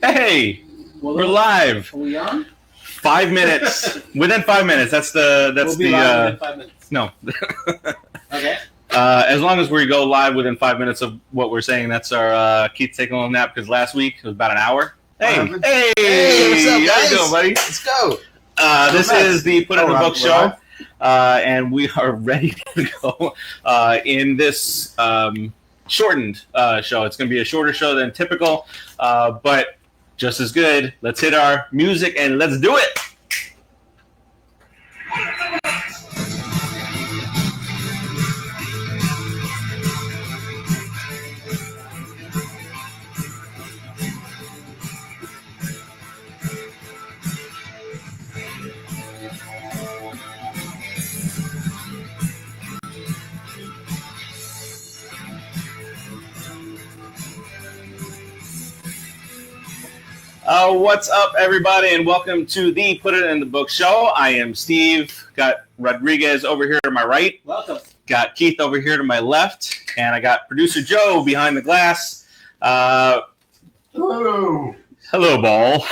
Hey, we're live. Are we on? 5 minutes. Within 5 minutes. That's the. We'll be live within 5 minutes. No. Okay. As long as we go live within 5 minutes of what we're saying, that's our Keith taking a little nap because last week it was about an hour. Hey, what's up, guys? How you doing, buddy? Let's go. This is the Put It in the Book show, and we are ready to go in this shortened show. It's going to be a shorter show than typical, but just as good. Let's hit our music and let's do it. What's up, everybody, and welcome to the Put It in the Book show. I am Steve. Got Rodriguez over here to my right. Welcome. Got Keith over here to my left, and I got producer Joe behind the glass. Hello. Hello, ball.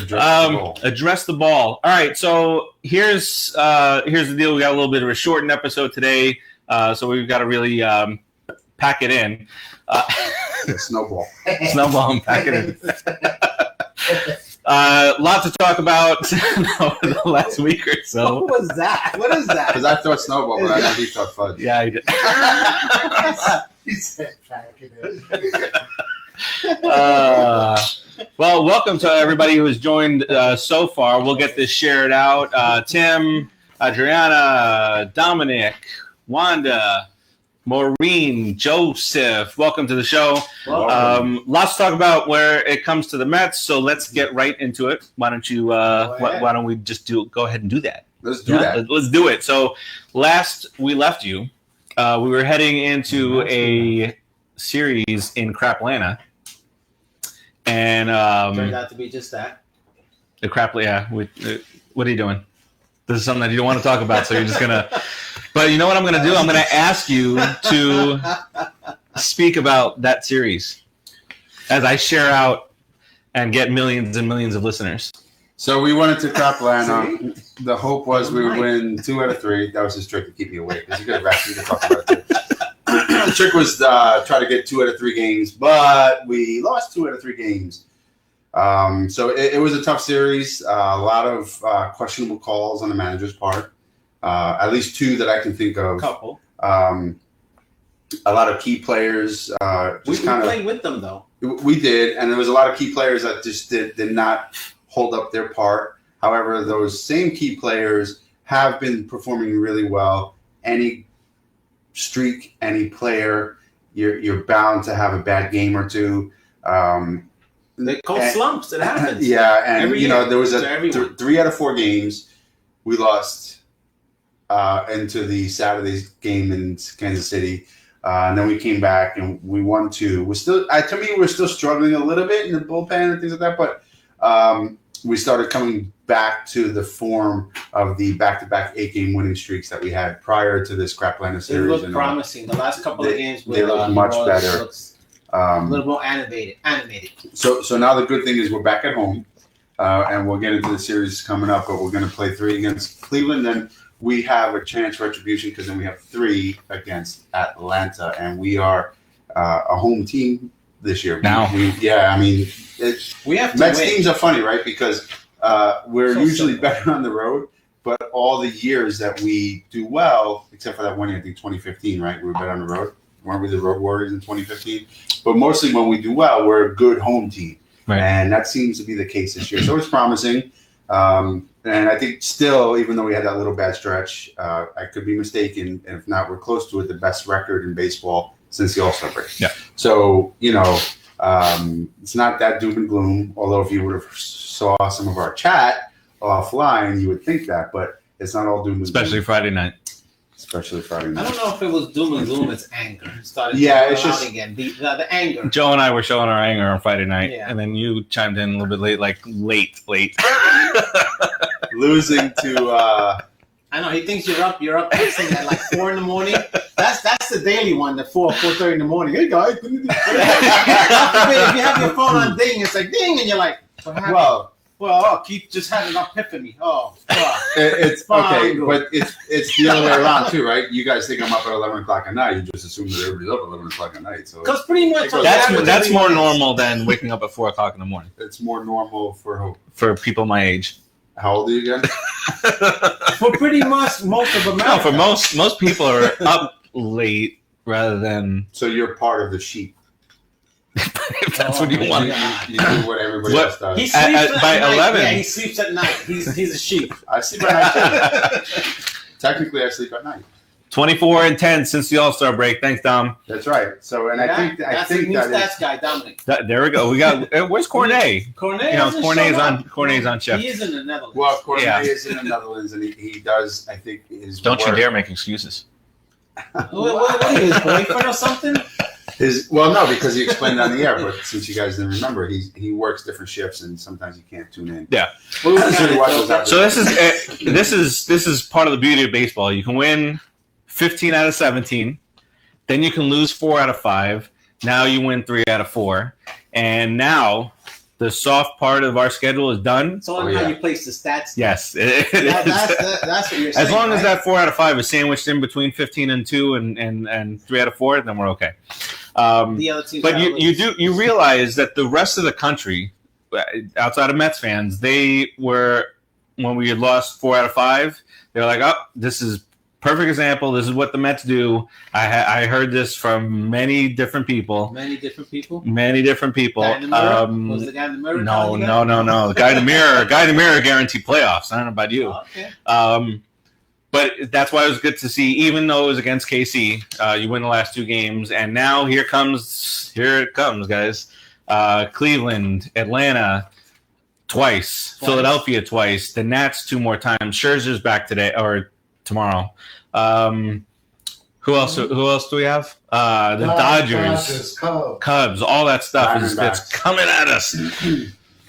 Hello. Address the ball. All right, so here's the deal. We got a little bit of a shortened episode today, so we've got to really pack it in. Snowball. Snowball and pack it in. Lot to talk about over the last week or so. What was that? What is that? Because I thought snowball, but I think he thought fudge. Yeah, I did. He said pack it in. Well, welcome to everybody who has joined so far. We'll get this shared out. Tim, Adriana, Dominic, Wanda, Maureen, Joseph, welcome to the show. Lots to talk about where it comes to the Mets, so let's get right into it. Why don't you? Why don't we just go ahead and do that? Let's do that. Let's do it. So last we left you, we were heading into a series in Craplana, and turned out to be just that. The Crap. Yeah. What are you doing? This is something that you don't want to talk about, so you're just gonna. But you know what I'm going to do? I'm going to ask you to speak about that series as I share out and get millions and millions of listeners. So we went into Craplana. The hope was we would win 2 out of 3. That was his trick to keep me awake because he could have asked me to talk about it. The trick was try to get 2 out of 3 games, but we lost 2 out of 3 games. So it was a tough series. A lot of questionable calls on the manager's part. At least 2 that I can think of. Couple. A lot of key players. We played with them, though. We did, and there was a lot of key players that just did not hold up their part. However, those same key players have been performing really well. Any streak, any player, you're bound to have a bad game or 2. They call slumps. It happens. Yeah, and every year. There was 3 out of 4 games we lost. Into the Saturday's game in Kansas City, and then we came back and we won 2. We're still, to me, we're still struggling a little bit in the bullpen and things like that, but we started coming back to the form of the back-to-back 8-game winning streaks that we had prior to this Craplana series. It looked promising. The last couple of games, they look much better. A little more animated. So now the good thing is we're back at home, and we'll get into the series coming up. But we're going to play 3 against Cleveland, then we have a chance retribution because then we have 3 against Atlanta, and we are a home team this year. Now, we have to Mets win. Teams are funny, right? Because we're usually better on the road, but all the years that we do well, except for that one year, I think 2015, right? We were better on the road. Weren't we the Road Warriors in 2015? But mostly when we do well, we're a good home team, right? And that seems to be the case this year. So it's promising. And I think still, even though we had that little bad stretch, I could be mistaken. And if not, we're close to it, the best record in baseball since the All-Star break. Yeah. So, it's not that doom and gloom, although if you would have saw some of our chat offline, you would think that. But it's not all doom and gloom. Especially Friday night. Especially Friday night. I don't know if it was doom and gloom. It's anger. It started it's just again. The anger. Joe and I were showing our anger on Friday night, and then you chimed in a little bit late, late. Losing to I know he thinks you're up texting at like 4 a.m. That's the daily one, the 4:30 in the morning. Hey guys, if you have your phone on ding, it's like ding, and you're like, what happened? Well, Keith just had an epiphany. Oh, fuck. It's okay, but it's the other way around too, right? You guys think I'm up at 11 o'clock at night. You just assume that everybody's up at 11 o'clock at night. So because pretty much that's more normal than waking up at 4 o'clock in the morning. It's more normal for who? For people my age. How old are you again? For pretty much most of America. No, for most people are up late rather than. So you're part of the sheep. If that's what you want. You do what everybody else does. He sleeps by 11. Yeah, he sleeps at night. He's a sheep. I sleep at night too. Technically, I sleep at night. 24-10 since the All-Star break. Thanks, Dom. That's right. So, and I think that's the new stats guy, Dominic. There we go. We got. Where's Cornet? Cornet. You know, Cornet's on chef. He is in the Netherlands. Well, Cornet is in the Netherlands, and he does. I think his. Don't work. you dare make excuses. What is his boyfriend or something? No, because he explained it on the air. But since you guys didn't remember, he works different shifts, and sometimes you can't tune in. Yeah. So this is part of the beauty of baseball. You can win 15 out of 17, then you can lose 4 out of 5. Now you win 3 out of 4, and now the soft part of our schedule is done. It's all how you place the stats. Yes, that's what you're saying. As long right? as that 4 out of 5 is sandwiched in between 15 and 2 and 3 out of 4, then we're okay. The other teams, but you realize that the rest of the country, outside of Mets fans, they were, when we had lost 4 out of 5, they're like, oh, this is perfect example. This is what the Mets do. I heard this from many different people. Many different people. Guy in the mirror? Was the guy in the mirror? No. The guy in the mirror guaranteed playoffs. I don't know about you. Oh, okay. But that's why it was good to see, even though it was against KC, you win the last 2 games, and now here it comes, guys. Cleveland, Atlanta, twice. Philadelphia twice, the Nats 2 more times. Scherzer's back today or tomorrow. Who else do we have? The Dodgers, Cubs, all that stuff it's coming at us.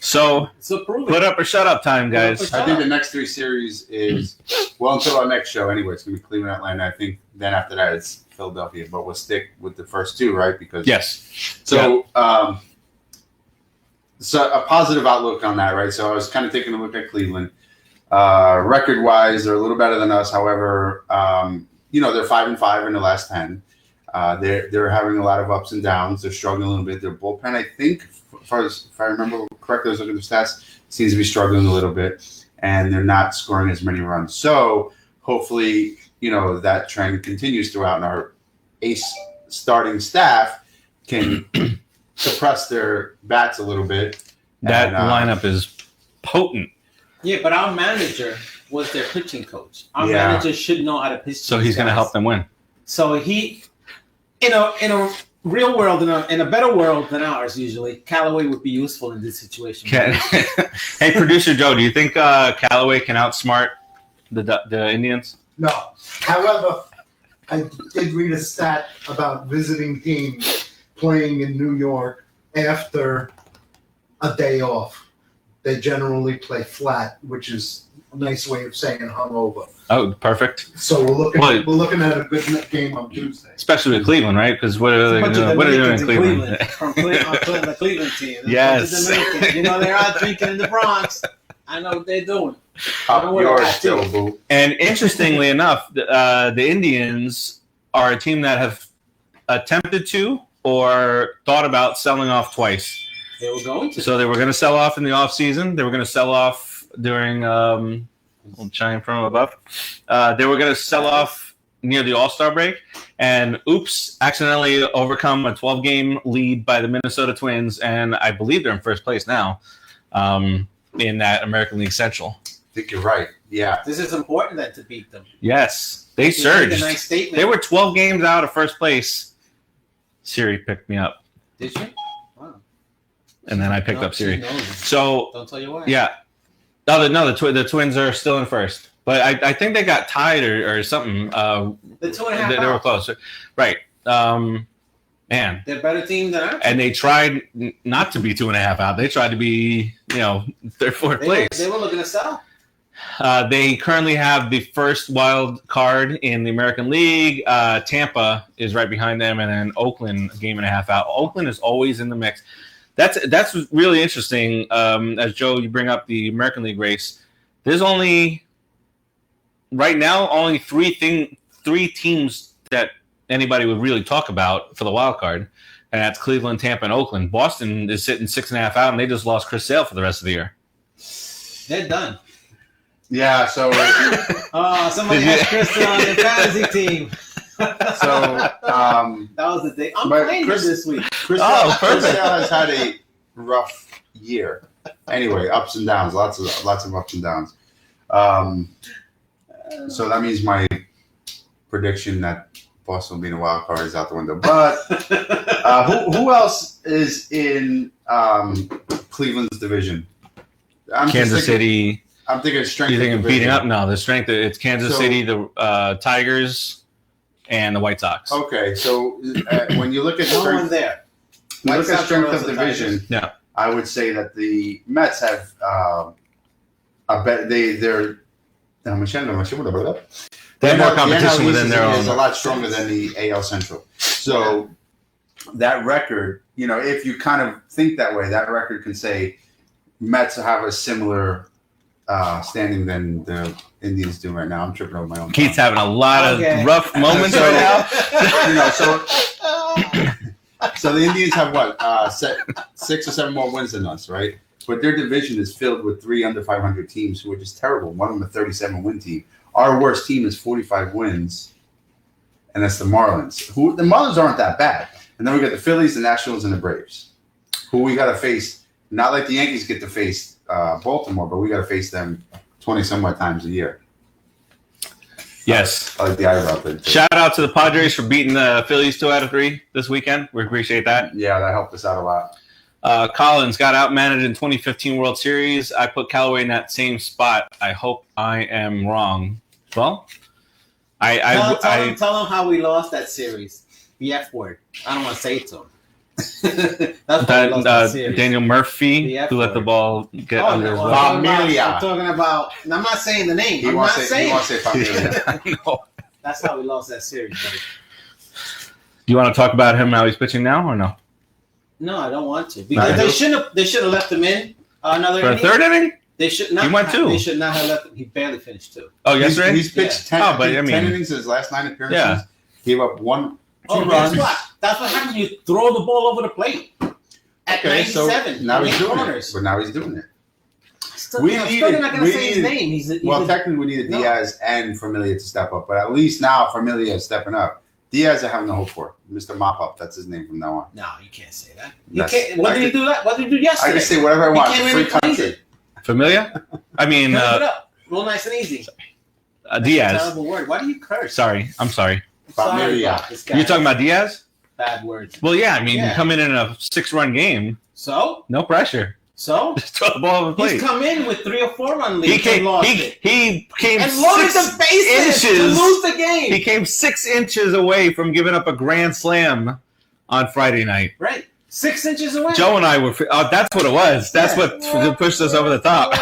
So put up or shut up time, guys. I think the next 3 series is, well, until our next show anyway, it's going to be Cleveland, Atlanta. I think then after that it's Philadelphia, but we'll stick with the first 2, right? Because yes. So so a positive outlook on that, right? So I was kind of taking a look at Cleveland. Record-wise, they're a little better than us. However, they're 5-5 in the last 10. They're having a lot of ups and downs. They're struggling a little bit. Their bullpen, I think, if I remember correctly, I was looking at the stats, seems to be struggling a little bit, and they're not scoring as many runs. So hopefully, that trend continues throughout, and our ace starting staff can suppress their bats a little bit. That lineup is potent. Yeah, but our manager was their pitching coach. Our manager should know how to pitch. So he's going to help them win. So he, in a real world, in a better world than ours, usually, Callaway would be useful in this situation. Hey, producer Joe, do you think Callaway can outsmart the Indians? No. However, I did read a stat about visiting teams playing in New York after a day off. They generally play flat, which is a nice way of saying hungover. Oh, perfect. So we're looking at a good game on Tuesday. Especially with Cleveland, right? Because what are they doing? What are they doing in Cleveland? From the Cleveland team. Yes. They're out drinking in the Bronx. I know what they're doing. And interestingly enough, the Indians are a team that have attempted to or thought about selling off twice. They were going to. So they were going to sell off in the offseason. They were going to sell off during we'll chime from above. They were going to sell off near the All-Star break, and accidentally overcome a 12-game lead by the Minnesota Twins, and I believe they're in first place now in that American League Central. I think you're right. Yeah. This is important then to beat them. Yes. They surged. A nice statement. They were 12 games out of first place. Siri picked me up. Did you? Wow. And then I picked up Siri. So don't tell you why. Yeah. The Twins are still in first. But I think they got tied or something. The 2.5 they were close. Right. Man. They're a better team than us. And they tried not to be 2.5 out. They tried to be, third, fourth place. They were looking to sell. They currently have the first wild card in the American League. Tampa is right behind them, and then Oakland a game and a half out. Oakland is always in the mix. That's really interesting. As Joe, you bring up the American League race. There's only right now only three teams that anybody would really talk about for the wild card, and that's Cleveland, Tampa, and Oakland. Boston is sitting 6.5 out, and they just lost Chris Sale for the rest of the year. They're done. Yeah, so somebody has Chris on the fantasy team. So that was the day. I'm playing Chris this week. Chris Sale has had a rough year. Anyway, ups and downs, lots of ups and downs. So that means my prediction that Boston will be in a wild card is out the window. But who else is in Cleveland's division? Kansas City. I'm thinking strength. You think of of beating up? No, the strength. It's Kansas City, the Tigers, and the White Sox. Okay, so when you look at no one there. When you look at strength of division, yeah, I would say that the Mets have a bet. They're they have more competition within their own. Is a lot stronger than the AL Central. So that record, if you kind of think that way, that record can say Mets have a similar standing than the Indians do right now. I'm tripping over my own. Keith's having a lot of rough moments right now. So the Indians have what 6 or 7 more wins than us, right? But their division is filled with 3 under 500 teams who are just terrible. One of them a 37-win team. Our worst team is 45 wins, and that's the Marlins. The Marlins aren't that bad. And then we got the Phillies, the Nationals, and the Braves, who we got to face. Not like the Yankees get to face Baltimore, but we got to face them 20-some-odd times a year. Yes. I like the eyebrow thing. Shout out to the Padres for beating the Phillies 2 out of 3 this weekend. We appreciate that. Yeah, that helped us out a lot. Collins got outmanaged in 2015 World Series. I put Callaway in that same spot. I hope I am wrong. Well, tell him how we lost that series. The F word. I don't want to say it to him. That's Daniel Murphy, who let the ball get under his leg. Familia. I'm talking about. I'm not saying the name. He wants to say Familia. No. That's how we lost that series. Buddy. Do you want to talk about him how he's pitching now or no? No, I don't want to. Because they should have left him in another for a third inning. They should not. He went 2. They should not have left him. He barely finished 2. Oh, yesterday he's pitched 10 innings in his last 9 appearances. Yeah. Gave up 2 runs. Guess what? That's what happens when you throw the ball over the plate. At 97. So now he's doing it. But now he's doing it. I'm not going to say his name. Technically, we needed Diaz and Familia to step up. But at least now Familia is stepping up. Diaz, I have no hope for. Mr. Mop-Up, that's his name from now on. No, you can't say that. What did he do that? What did he do yesterday? I can say whatever I want. Free country. Familia? I mean, it up. Real nice and easy. Diaz. That's a terrible word. Why do you curse? Sorry, I'm sorry. Familia. You're talking about Diaz? Bad words. Well, yeah. I mean, come in a 6-run game. So? No pressure. So? Just throw the ball over the plate. He's come in with 3 or 4 run leads and lost it. He came and loaded the bases to lose the game. He came 6 inches away from giving up a grand slam on Friday night. Right. 6 inches away. Joe and I were. That's what it was. That's what pushed us over the top.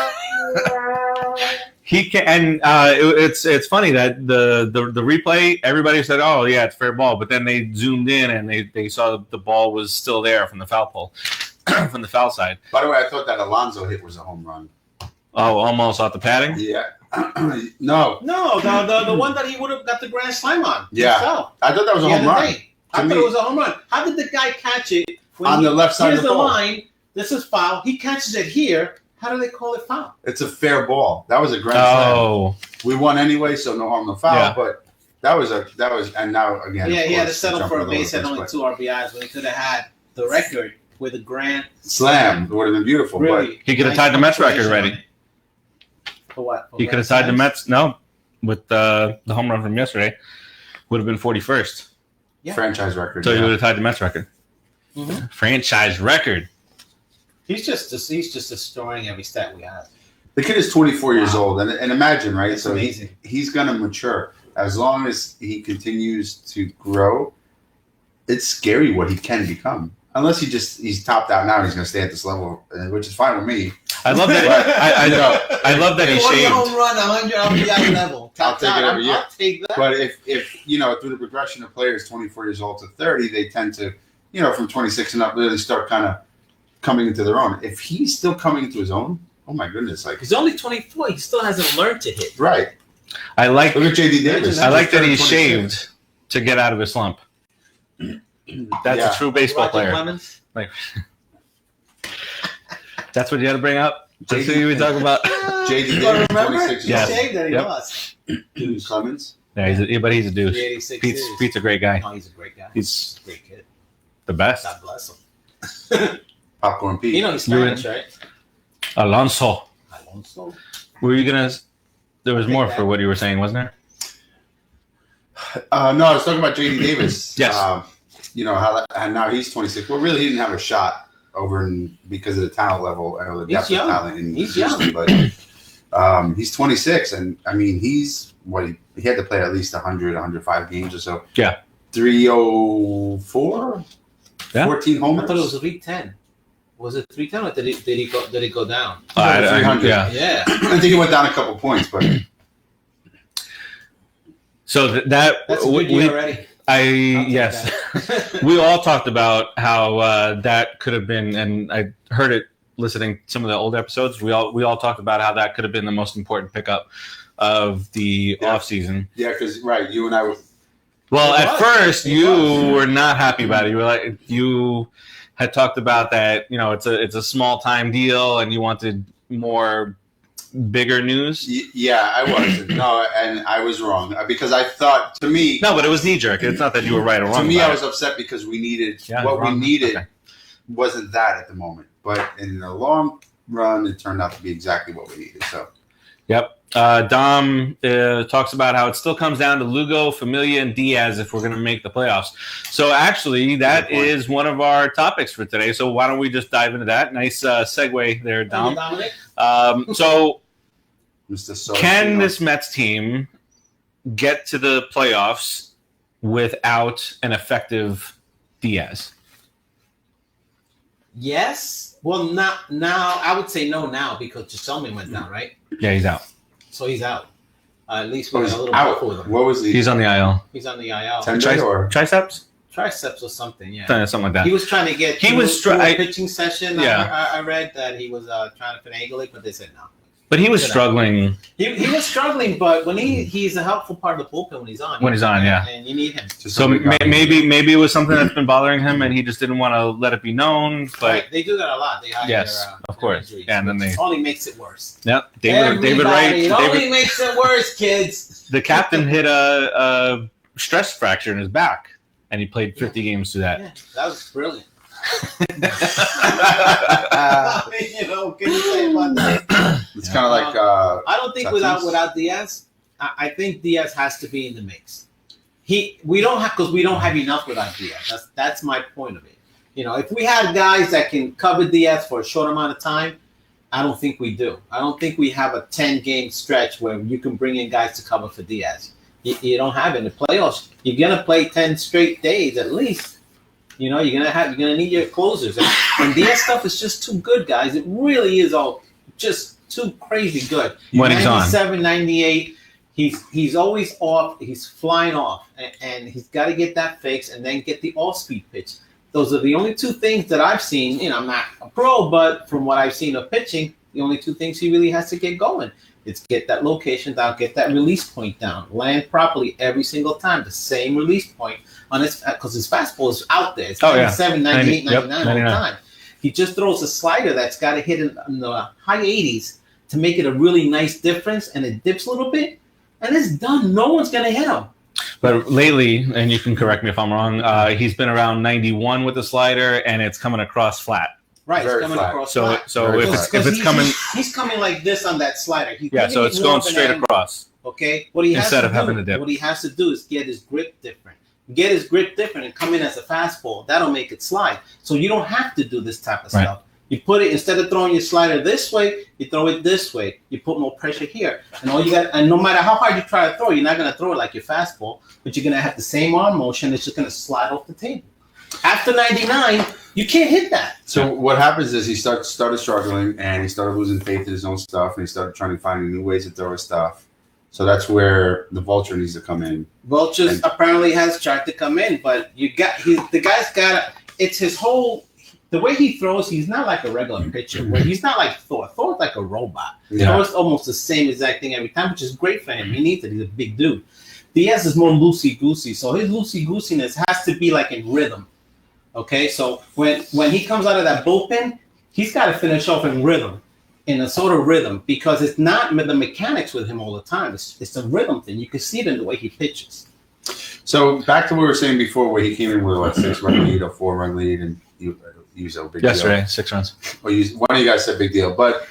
He can, and it's funny that the replay. Everybody said, "Oh yeah, it's fair ball," but then they zoomed in and they saw the ball was still there from the foul pole, from the foul side. By the way, I thought that Alonso hit was a home run. Oh, almost off the padding. Yeah. No, the one that he would have got the grand slam on. Yeah, himself. I thought that was a home run. I thought it was a home run. How did the guy catch it on the left side of the ball? Line. This is foul. He catches it here. How do they call it foul? It's a fair ball. That was a grand slam. We won anyway, so no harm, no foul. Yeah. But that was and now again. Yeah, he had to settle for a base hit, only 2 RBIs when he could have had the record with a grand slam. It would have been beautiful. Really, but he could have tied the Mets record already. For what? He could have tied the Mets. No, with the home run from yesterday, would have been 41st. Yeah. Franchise record. So he would have tied the Mets record. Mm-hmm. Franchise record. He's just destroying every stat we have. The kid is 24 years old, and imagine, right? That's so amazing. He's going to mature as long as he continues to grow. It's scary what he can become. Unless he's topped out now, and he's going to stay at this level, which is fine with me. I love that. I love that he shaved. home run, 100 RBI level. I'll take it every year. I'll take that. But if through the progression of players 24 years old to 30, they tend to, from 26 and up, really start kind of coming into their own. If he's still coming into his own, oh my goodness! Like he's only 24, he still hasn't learned to hit. Right. Look at JD Davis. I like that he shaved to get out of his slump. That's a true baseball player. Like, that's what you had to bring up. That's what you were talking about. JD Davis, 26 he shaved that he lost. Clemens. Yeah, but he's a douche. Pete's a great guy. Oh, he's a great guy. He's a great kid. The best. God bless him. Popcorn Pete. He's Spanish, right? Alonso. Were you gonna? There was more for what you were saying, wasn't there? No, I was talking about JD Davis. Yes. How now he's 26. Well, really, he didn't have a shot because of the talent level. I know the depth of talent in Houston, but he's 26, and I mean, he's he had to play at least 100, 105 games or so. Yeah. 304. Yeah. 14 homers. I thought it was 310. Was it 310 or did it go down? 300. Yeah. I think it went down a couple points, but so that's a good year already. Yes. We all talked about how that could have been, and I heard it listening to some of the old episodes. We all talked about how that could have been the most important pickup of the offseason. Yeah, because you and I were. Well, at first you were not happy about it. You were like, you had talked about that. It's a small time deal, and you wanted more bigger news. Yeah, I was. No, and I was wrong because I thought to me. No, but it was knee jerk. It's not that you were right or wrong. To me, I was upset because we needed what we needed wasn't that at the moment, but in the long run, it turned out to be exactly what we needed. So. Yep. Dom talks about how it still comes down to Lugo, Familia, and Diaz if we're going to make the playoffs. So actually, that is one of our topics for today. So why don't we just dive into that? Nice segue there, Dom. So can this Mets team get to the playoffs without an effective Diaz? Yes. Well, not now. I would say no now because Gisselman went down, right? Yeah, he's out. So he's out. At least we got a little out. bit with him. What was he? He's on the IL. He's on the IL. Triceps? Triceps or something, yeah. Something like that. He was trying to get a pitching session. Yeah. I read that he was trying to finagle it, but they said no. But he was struggling. He was struggling, but when he's a helpful part of the bullpen when he's on. Yeah. And you need him. So maybe it was something that's been bothering him, and he just didn't want to let it be known. But right. They do that a lot. They hire of course. Injuries, and then it only makes it worse. Yep. David Wright. It only makes it worse, kids. The captain hit a stress fracture in his back, and he played 50 games through that. Yeah, that was brilliant. Can you say about that? It's kind of like. I don't think without Diaz. I think Diaz has to be in the mix. We don't have enough without Diaz. That's my point of it. If we had guys that can cover Diaz for a short amount of time, I don't think we do. I don't think we have a 10-game stretch where you can bring in guys to cover for Diaz. You don't have it in the playoffs. You're gonna play 10 straight days at least. You're gonna need your closers, and Diaz stuff is just too good, guys. It really is all just too crazy good. When he's on 97, 98, he's always off. He's flying off, and he's got to get that fix and then get the off-speed pitch. Those are the only two things that I've seen. I'm not a pro, but from what I've seen of pitching, the only two things he really has to get going. It's get that location down, get that release point down, land properly every single time, the same release point on his, because his fastball is out there. It's 97, 98, 99 all the time. He just throws a slider that's got to hit in the high 80s to make it a really nice difference, and it dips a little bit, and it's done. No one's going to hit him. But lately, and you can correct me if I'm wrong, he's been around 91 with the slider, and it's coming across flat. Right, very it's coming flat. across So flat. so if it's coming, he's coming like this on that slider. so it's going straight across. Okay, what he has Instead to of do, having to dip. what he has to do is get his grip different. Get his grip different and come in as a fastball. That'll make it slide. So you don't have to do this type of stuff. You put it, instead of throwing your slider this way, you throw it this way. You put more pressure here. And all you got, and no matter how hard you try to throw, you're not going to throw it like your fastball, but you're going to have the same arm motion. It's just going to slide off the table. After 99, you can't hit that. So what happens is he started struggling, and he started losing faith in his own stuff, and he started trying to find new ways to throw his stuff. So that's where the vulture needs to come in. Vultures apparently has tried to come in, but the guy's got it's his whole. The way he throws, he's not like a regular pitcher. Where he's not like Thor. Thor's like a robot. Yeah. Thor's almost the same exact thing every time, which is great for him. He needs it. He's a big dude. Diaz is more loosey-goosey, so his loosey-goosiness has to be like in rhythm. Okay, so when he comes out of that bullpen, he's got to finish off in rhythm, in a sort of rhythm, because it's not the mechanics with him all the time. It's a rhythm thing. You can see it in the way he pitches. So back to what we were saying before, where he came in with a 6-run lead, a 4-run lead, and you use a big Yesterday, deal. 6 runs. Well, one of you guys said big deal, but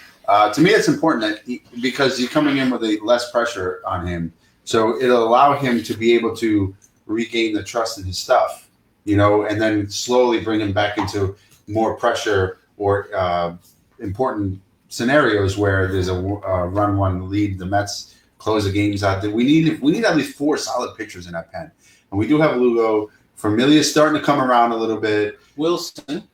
to me, it's important that because you're coming in with less pressure on him, so it'll allow him to be able to regain the trust in his stuff, and then slowly bring him back into more pressure or important scenarios where there's a run-1 lead. The Mets close the games out. We need at least 4 solid pitchers in that pen, and we do have Lugo. Familia's starting to come around a little bit. Wilson.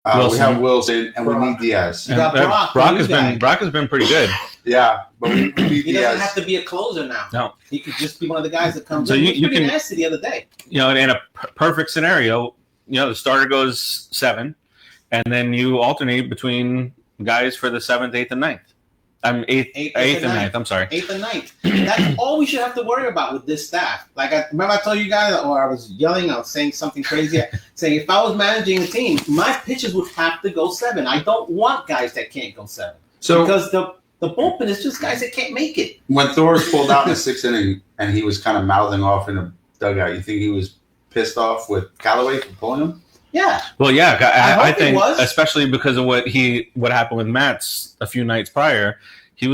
We have Wilson, and we need Diaz. You got Brock has been pretty good. Yeah, but we need He Diaz. doesn't have to be a closer now. No, he could just be one of the guys that comes so in. you He was pretty can nasty the other day. in a perfect scenario, the starter goes 7, and then you alternate between guys for the 7th, 8th, and 9th. Eighth and 9th. I'm sorry. 8th and 9th. That's all we should have to worry about with this staff. Like remember I told you guys, or I was yelling, I was saying something crazy, saying if I was managing a team, my pitchers would have to go 7. I don't want guys that can't go 7. So because the bullpen is just guys that can't make it. When Thor's pulled out in the 6th inning and he was kind of mouthing off in the dugout, you think he was pissed off with Callaway for pulling him? Yeah. Well, yeah, I think was. especially because of what happened with Matz a few nights prior. He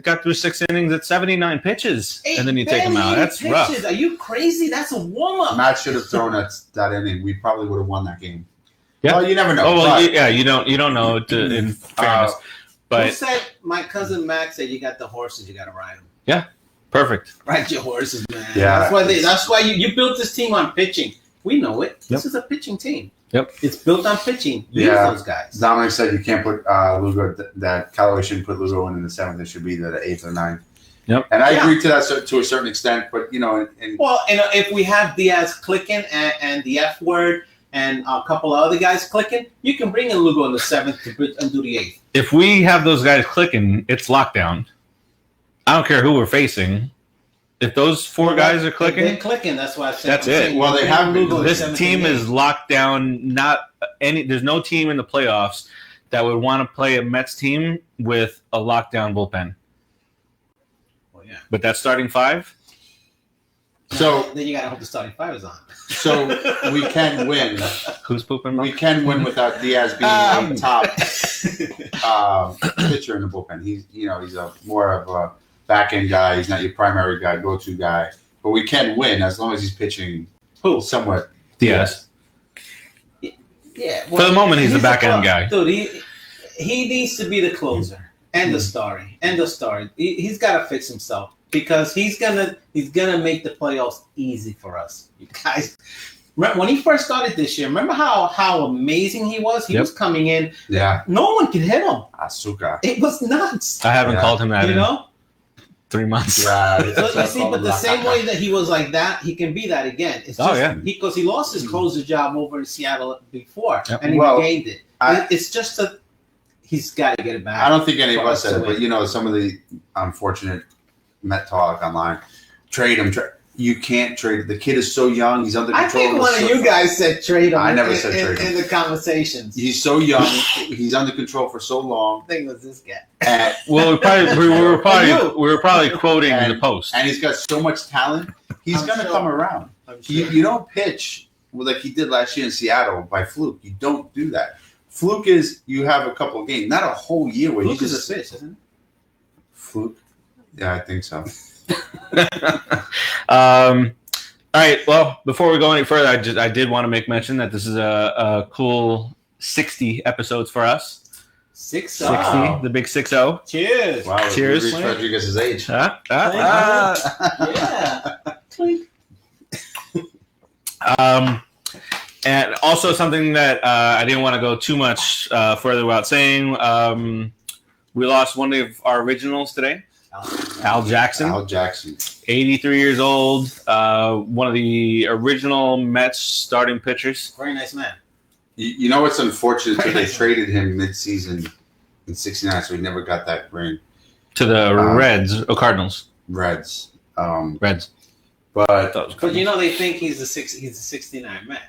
got through 6 innings at 79 pitches, and then you take him out. That's pitches. rough. Are you crazy? That's a warm-up. Matt should have thrown that inning. We probably would have won that game. Yeah. Well, you never know. Oh, well, you don't know. In fairness, but who said my cousin Max said you got the horses, you got to ride them. Yeah, perfect. Ride your horses, man. Yeah. That's why you built this team on pitching. We know it. This is a pitching team. Yep. It's built on pitching. Use those guys. Dominic said you can't put Lugo, that Callaway shouldn't put Lugo in the 7th. It should be the 8th or 9th. Yep. And I agree to that to a certain extent, but if we have Diaz clicking and the F word and a couple of other guys clicking, you can bring in Lugo in the 7th and do the 8th. If we have those guys clicking, it's lockdown. I don't care who we're facing. If those 4 guys are clicking, they're clicking. That's why I said. That's it. Well, they have Lugo. This team is locked down. There's no team in the playoffs that would want to play a Mets team with a lockdown bullpen. Well, yeah. But that starting 5. So then you got to hope the starting 5 is on. So we can win. Who's pooping? We can win without Diaz being a top pitcher in the bullpen. He's more of a back end guy. He's not your primary guy, go to guy. But we can win as long as he's pitching somewhat. Diaz. Yeah. For the moment, he's the back end guy. Dude, he needs to be the closer and the star. He's got to fix himself because he's gonna make the playoffs easy for us. You guys. When he first started this year, remember how amazing he was? He was coming in. Yeah. No one could hit him. Asuka. It was nuts. I haven't called him that in 3 months. Yeah. So, you see, but the same way that he was like that, he can be that again. It's just because he lost his closer job over in Seattle before, and he regained it. It's just he's got to get it back. I don't think any of us said it, but some of the unfortunate Met talk online, trade him. You can't trade. The kid is so young. He's under control. I think one of you guys said trade him. I never said trade him. In the conversations. He's so young. He's under control for so long. I think it was this guy. Well, we were probably quoting the post. And he's got so much talent. He's going to come around. You don't pitch like he did last year in Seattle by fluke. You don't do that. Fluke is you have a couple of games, not a whole year where fluke you just is a fish, isn't it? Fluke. Yeah, I think so. All right. Well, before we go any further, I did want to make mention that this is a cool 60 episodes for us. 60, the big 60. Cheers! Wow, cheers! We reached Rodriguez's age. Yeah. And also something that I didn't want to go too much further without saying, we lost one of our originals today, Al Jackson. Al Jackson. 83 years old, one of the original Mets starting pitchers. Very nice man. You know what's unfortunate? They traded him mid-season in '69, so he never got that ring. To the Reds or Cardinals. Reds. Reds. But they think he's a 69 man.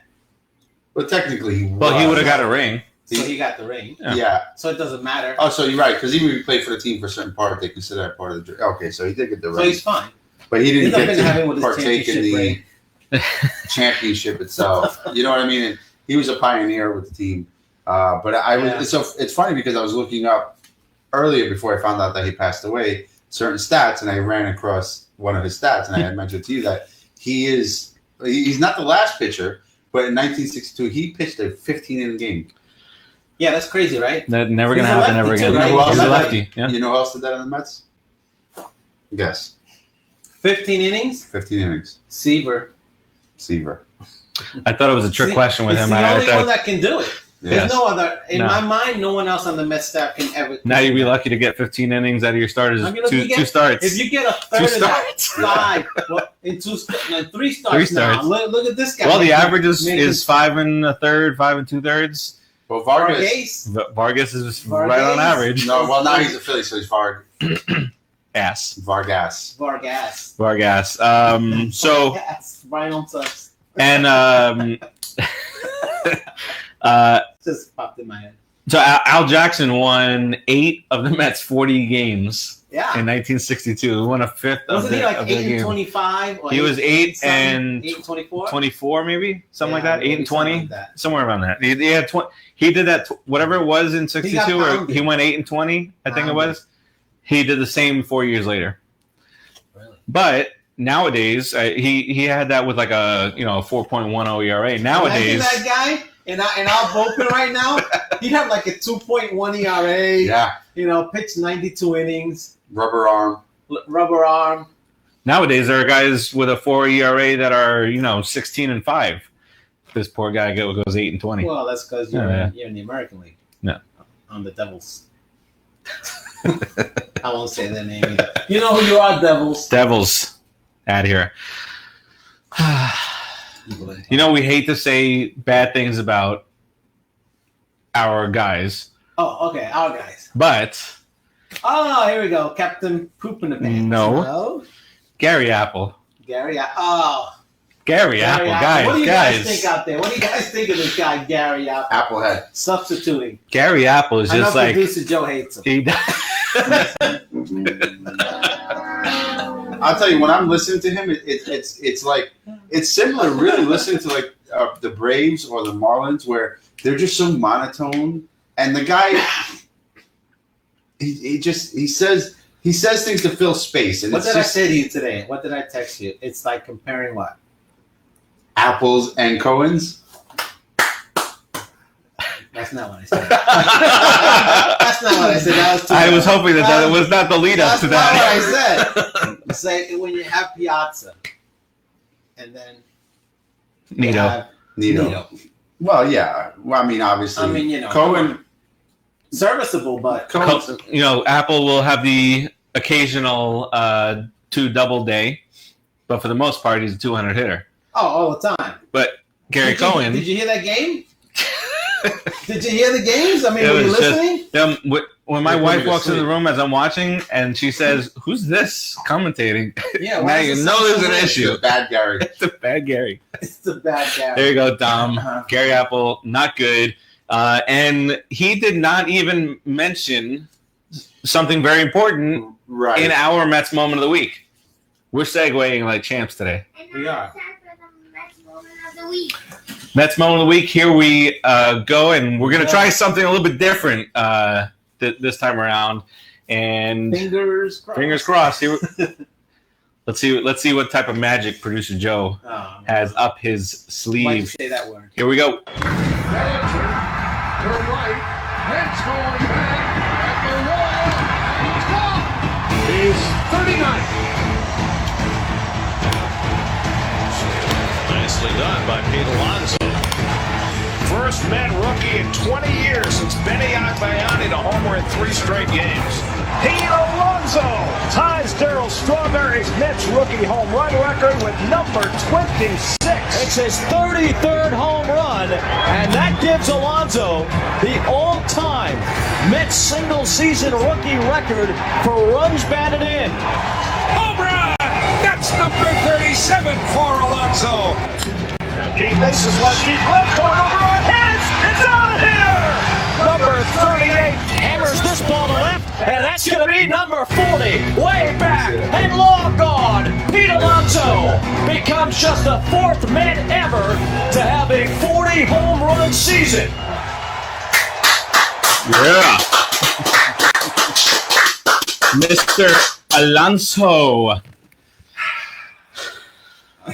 But technically, he would have got a ring. So he got the ring. Yeah. So it doesn't matter. Oh, so you're right, because even if he played for the team for a certain part, they consider that part of the. Okay, so he did get the ring. So he's fine. But he didn't get to to partake in the championship itself. You know what I mean? And he was a pioneer with the team. But so it's funny because I was looking up earlier before I found out that he passed away certain stats, and I ran across one of his stats, and I had mentioned to you that he's not the last pitcher, but in 1962 he pitched a 15-inning game. Yeah, that's crazy, right? That never going to happen ever again. Right? He's a lefty. Yeah. You know who else did that in the Mets? Guess. 15 innings? 15 innings. Seaver. I thought it was a trick question with him. He's the only one that can do it. Yes. There's no other. In my mind, no one else on the Mets staff can ever. Now you'd be lucky to get 15 innings out of your starters. Two starts. If you get a third of that, 5 in 3 starts now. Look at this guy. Well, the average is 5 1/3, 5 2/3. Well, Vargas is right on average. No, well, now he's a Philly, so he's Vargas. So Ryan sucks. And just popped in my head. So Al Jackson won 8 of the Mets' 40 games. Yeah. In 1962, he won a fifth. Wasn't he like 8 and 25? He was 8 and 24, 24 maybe something like that. 8 and 20, somewhere around that. He had 20. He did that whatever it was in '62, or he went 8 and 20. I think it was. He did the same 4 years later. Really? But nowadays, he had that with like a 4.10 ERA. Nowadays, imagine that guy in our bullpen right now, he'd have like a 2.1 ERA. Yeah. Pitched 92 innings. Rubber arm. Nowadays, there are guys with a 4 ERA that are 16 and 5. This poor guy goes 8 and 20. Well, that's because you're in the American League. No. On the Devils. I won't say their name either. You know who you are, Devils. Devils. Out here. We hate to say bad things about our guys. Oh, okay, our guys. But. Oh, here we go. Captain Poop in the Pants. No. Gary Apple. Gary Apple, guys. What do you guys think out there? What do you guys think of this guy, Gary Apple? Applehead. Substituting. Gary Apple is just like. Producer Joe hates him. I'll tell you, when I'm listening to him, it's like it's similar, really, listening to like the Braves or the Marlins, where they're just so monotone, and the guy he says things to fill space. And what did I say to you today? What did I text you? It's like comparing what? Apples and Cohens. That's not what I said. That's not what I said. I was hoping that was not the lead up to that. That's not what I said. It's like when you have Piazza and then Nito. Well, yeah. Well, I mean, obviously. Cohen. Serviceable, but Apple will have the occasional 2 double day, but for the most part, he's a 200 hitter. Oh, all the time. But Gary Cohen. Did you hear that game? Did you hear the games? I mean, were you listening? When my wife walks in the room as I'm watching, and she says, "Who's this commentating?" Yeah, now you know there's an issue. It's the bad Gary. It's the bad Gary. It's the bad Gary. There you go, Dom. Gary Apple, not good. And he did not even mention something very important in our Mets moment of the week. We're segueing like champs today. We are. Mets moment of the week. Here we go, and we're going to try something a little bit different this time around. And fingers crossed. Here, let's see what type of magic producer Joe has up his sleeve. Why'd you say that word? Here we go. Turn right. Heads going back at the wall. Is 39. Nicely done by Pete Alonso. first Met rookie in 20 years since Benny Agbayani to homer in 3 straight games. Pete Alonso ties Darryl Strawberry's Mets rookie home run record with number 26. It's his 33rd home run, and that gives Alonso the all-time Mets single-season rookie record for runs batted in. Home run! That's number 37 for Alonso. He misses left, deep left, going over on his. It's out of here! Number 38 hammers this ball to left, and that's going to be number 40. Way back and long gone. Pete Alonso becomes just the 4th man ever to have a 40 home run season. Yeah. Mr. Alonso.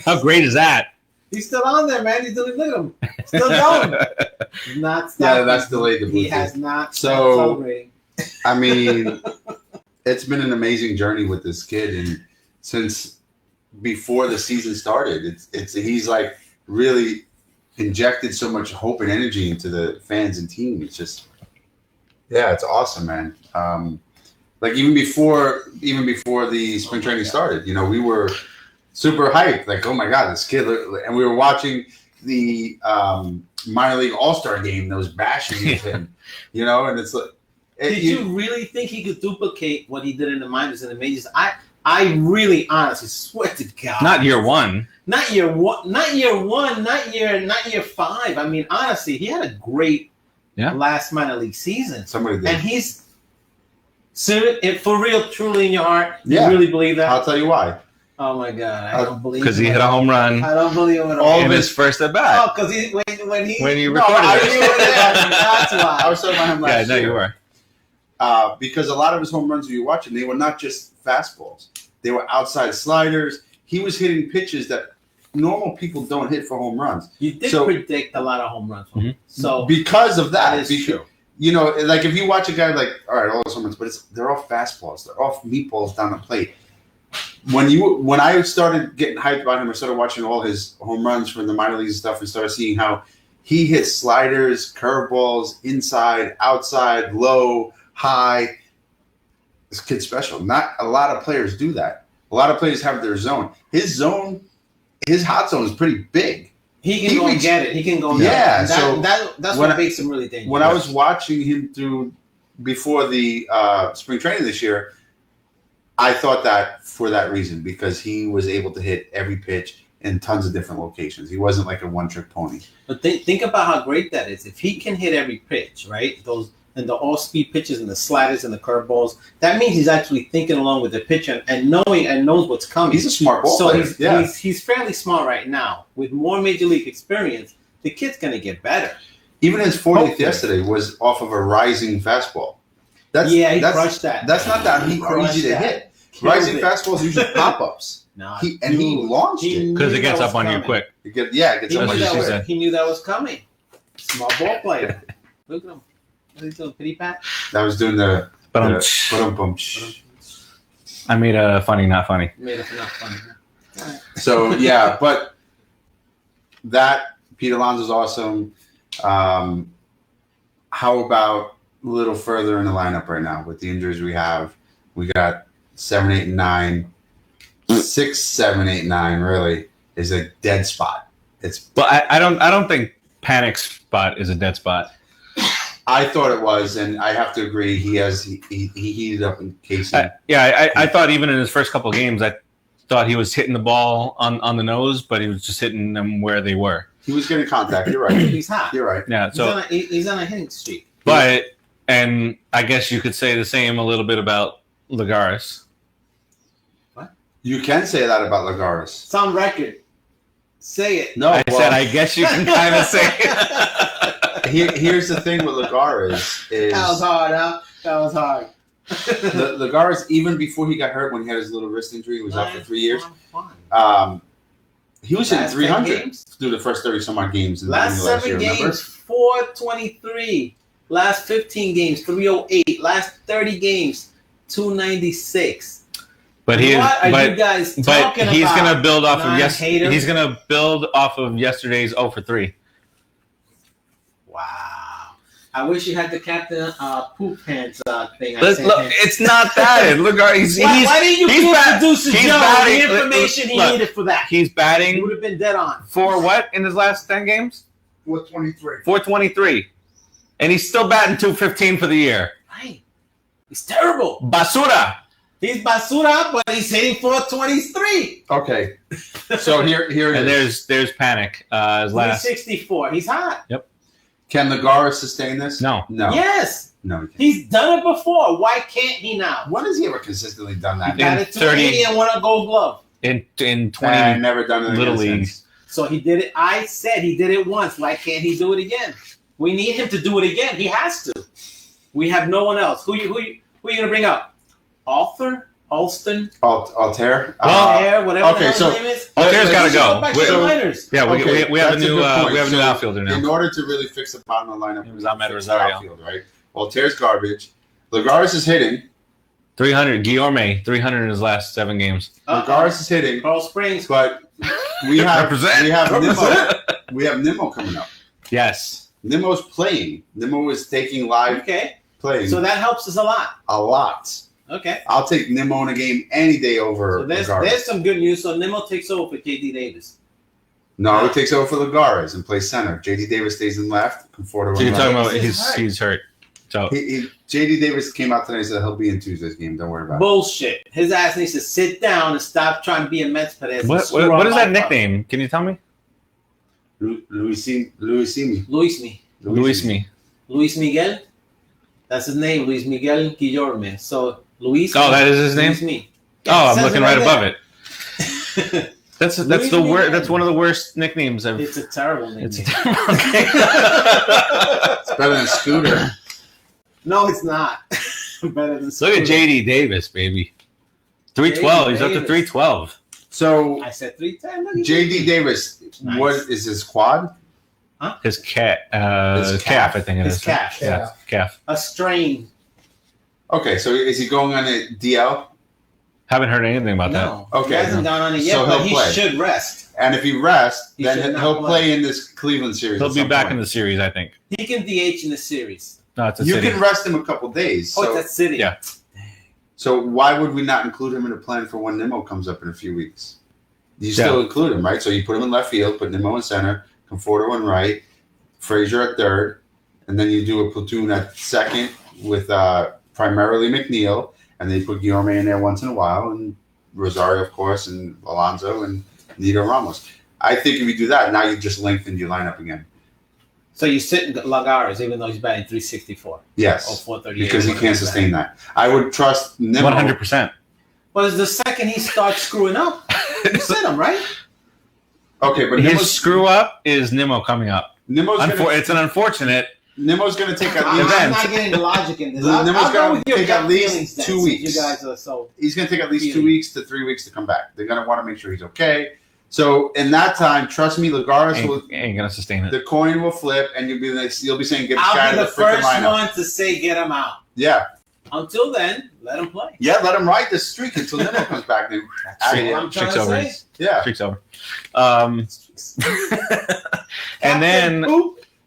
How great is that? He's still on there, man. He's doing, look at him. Still going. He's not stopping. Yeah, that's delayed the He Bluetooth. has not So- stopped celebrating. I mean, it's been an amazing journey with this kid, and since before the season started, he's like really injected so much hope and energy into the fans and team. It's just, yeah, it's awesome, man. Like even before the spring training started, we were super hyped. Like, oh my God, this kid! And we were watching the minor league all-star game that was bashing into him, and it's like. Did you really think he could duplicate what he did in the minors and the majors? I really honestly swear to God. Not year one. Not year one. Not year 5. I mean, honestly, he had a great last minor league season. Somebody did. And he's for real, truly in your heart. Yeah. You really believe that? I'll tell you why. Oh my God, I don't believe it. Because he hit a home run I don't believe it at all all. in his first at bat. Oh, because When you recorded I it. knew that. That's why. I was talking about him last Yeah, year. no, you were. Because a lot of his home runs, you were watching, they were not just fastballs. They were outside sliders. He was hitting pitches that normal people don't hit for home runs. You did So- predict a lot of home runs. Mhm. So Because of that. that is true. Like if you watch a guy like, all right, all those home runs, but they're all fastballs. They're all meatballs down the plate. When I started getting hyped about him, I started watching all his home runs from the minor leagues and stuff and started seeing how he hits sliders, curveballs, inside, outside, low, high. This kid's special. Not a lot of players do that. A lot of players have their zone. His hot zone is pretty big. he can go and get it. He can go and Yeah, get it. so That's when what makes him really dangerous. When I was watching him before the spring training this year, I thought that for that reason, because he was able to hit every pitch in tons of different locations. He wasn't like a one-trick pony. But think about how great that is. If he can hit every pitch, right? Those and the all-speed pitches and the sliders and the curveballs, that means he's actually thinking along with the pitch and knows what's coming. He's a smart ball so player. he's fairly smart right now. With more major league experience, the kid's gonna get better. Even his 40th yesterday was off of a rising fastball. He crushed that. That's not that He crushed easy to that. hit. Killed Rising it. fastballs are usually pop-ups. No, He launched it. Because it knew gets that up was on you coming. quick. It gets He up knew, on That's what your she that said. was, he knew that was coming. Small ball player. Look at him. What is he doing? Pity pat? I was doing the But I made a funny, not funny. Made it not funny. All right. So yeah, but that Pete Alonso's awesome. How about a little further in the lineup right now with the injuries we have? We got 7, 8, and 9. 6, 7, 8, 9 really is a dead spot. But I don't think Panic spot is a dead spot. I thought it was, and I have to agree. He heated up in Casey. I thought even in his first couple of games, I thought he was hitting the ball on the nose, but he was just hitting them where they were. He was getting contact. You're right. He's hot. You're right. Yeah. So, He's on a hitting streak. and I guess you could say the same a little bit about Lagares. You can say that about Lagares. It's on record. Say it. No, I said I guess you can kind of say it. Here's the thing with Lagares is That was hard, huh? That was hard. Lagares, even before he got hurt when he had his little wrist injury, he was out for 3 years. He was hitting Last 300 10 games? through the first 30-some odd games in Last the last 7 year, games, remember? 423. Last 15 games, 308. Last 30 games, 296. But he is, What are you guys talking he's about? gonna build off of Non-hater? He's gonna build off of yesterday's 0 for 3. Wow. I wish you had the Captain Poop Pants thing. Look, it's not that. Look, why didn't you give producer Joe the information he needed for that? He's batting. He would have been dead on. For what in his last 10 games? 423. 423. And he's still batting 215 for the year. Right. He's terrible. Basura. He's basura, but he's hitting 423. Okay. So here it and is. there's Panic. His last 364. He's hot. Yep. Can Lagares sustain this? No. Yes. No, he can't. He's done it before. Why can't he now? When has he ever consistently done that? He got it 280 and won a Gold Glove. in 20 never done it Little again League. since. So he did it. I said he did it once. Why can't he do it again? We need him to do it again. He has to. We have no one else. Who you gonna bring up? Alter? Alston? Altair? Whatever the hell so his name is. Altair's got to go. We have a new outfielder now. In order to really fix the bottom of the lineup, It was Ahmed Rosario. outfield, right? Altair's garbage. Lagares is hitting. 300. Guillorme, 300 in his last 7 games. Lagares is hitting. Carl Springs. But we have Represent. Nimmo. We have Nimmo coming up. Yes. Nimmo's playing. Nimmo is taking live playing. So that helps us a lot. A lot. Okay. I'll take Nimmo in a game any day over So Lagares. there's some good news. So Nimmo takes over for J.D. Davis. No, he takes over for Lagares and plays center. J.D. Davis stays in left. Conforto So you're in talking right. about he's hurt. So J.D. Davis came out today and said he'll be in Tuesday's game. Don't worry about it. Bullshit. His ass needs to sit down and stop trying to be a Mets player. what is that nickname? Can you tell me? Luis Miguel. That's his name, Luis Miguel Guillorme. So Luis. Oh, that is his name. Luis me. Oh, I'm Says looking it right there. above it. That's Luis the worst. Miguel. That's one of the worst nicknames I've. It's a terrible nickname. It's a terrible name. It's better than Scooter. No, it's not. Better than Look Scooter. at JD Davis, baby. 312. He's up to Davis. 312. So I said 310. J.D. Davis, Nice. what is his quad? His calf, I think it His is. calf. Yeah, calf. A strain. Okay, so is he going on a DL? Haven't heard anything about that. No. Okay. He hasn't gone on it yet, So but he'll he play. should rest. And if he rests, He should then not he'll play. play in this Cleveland series. He'll at be some back point. in the series, I think. He can DH in the series. No, it's a You city. can rest him a couple days. Oh, So, it's that city. Yeah. so why would we not include him in a plan for when Nimmo comes up in a few weeks? You still include him, right? So you put him in left field, put Nimmo in center, Conforto in right, Frazier at third, and then you do a platoon at second with primarily McNeil, and then you put Guillorme in there once in a while, and Rosario, of course, and Alonso, and Nito Ramos. I think if you do that, now you just lengthened your lineup again. So you sit in Lagares, even though he's batting 364 or Yes, 438. because he can't sustain that. I would trust Nimmo. 100%. Well, the second he starts screwing up, you sit him, right? Okay, but His screw up is Nimmo coming up. It's an unfortunate. Nimmo's going to take at I'm least. not getting the logic in this. Nimmo's I'll go gonna with your take gut at least feelings then, 2 since weeks. You guys are so. He's going to take at least 2 feeling. weeks to 3 weeks to come back. They're going to want to make sure he's okay. So in that time, trust me, Lagares will. Ain't gonna sustain it. The coin will flip, and you'll be saying, "Get this guy I'll to be the the freaking first lineup." one to say get him out. Yeah, Until then, let him play. yeah. Let him ride this streak until Nimmo comes back. Then out of That's here. what I'm trying Streak's to over. say. Yeah. Streak's over. And then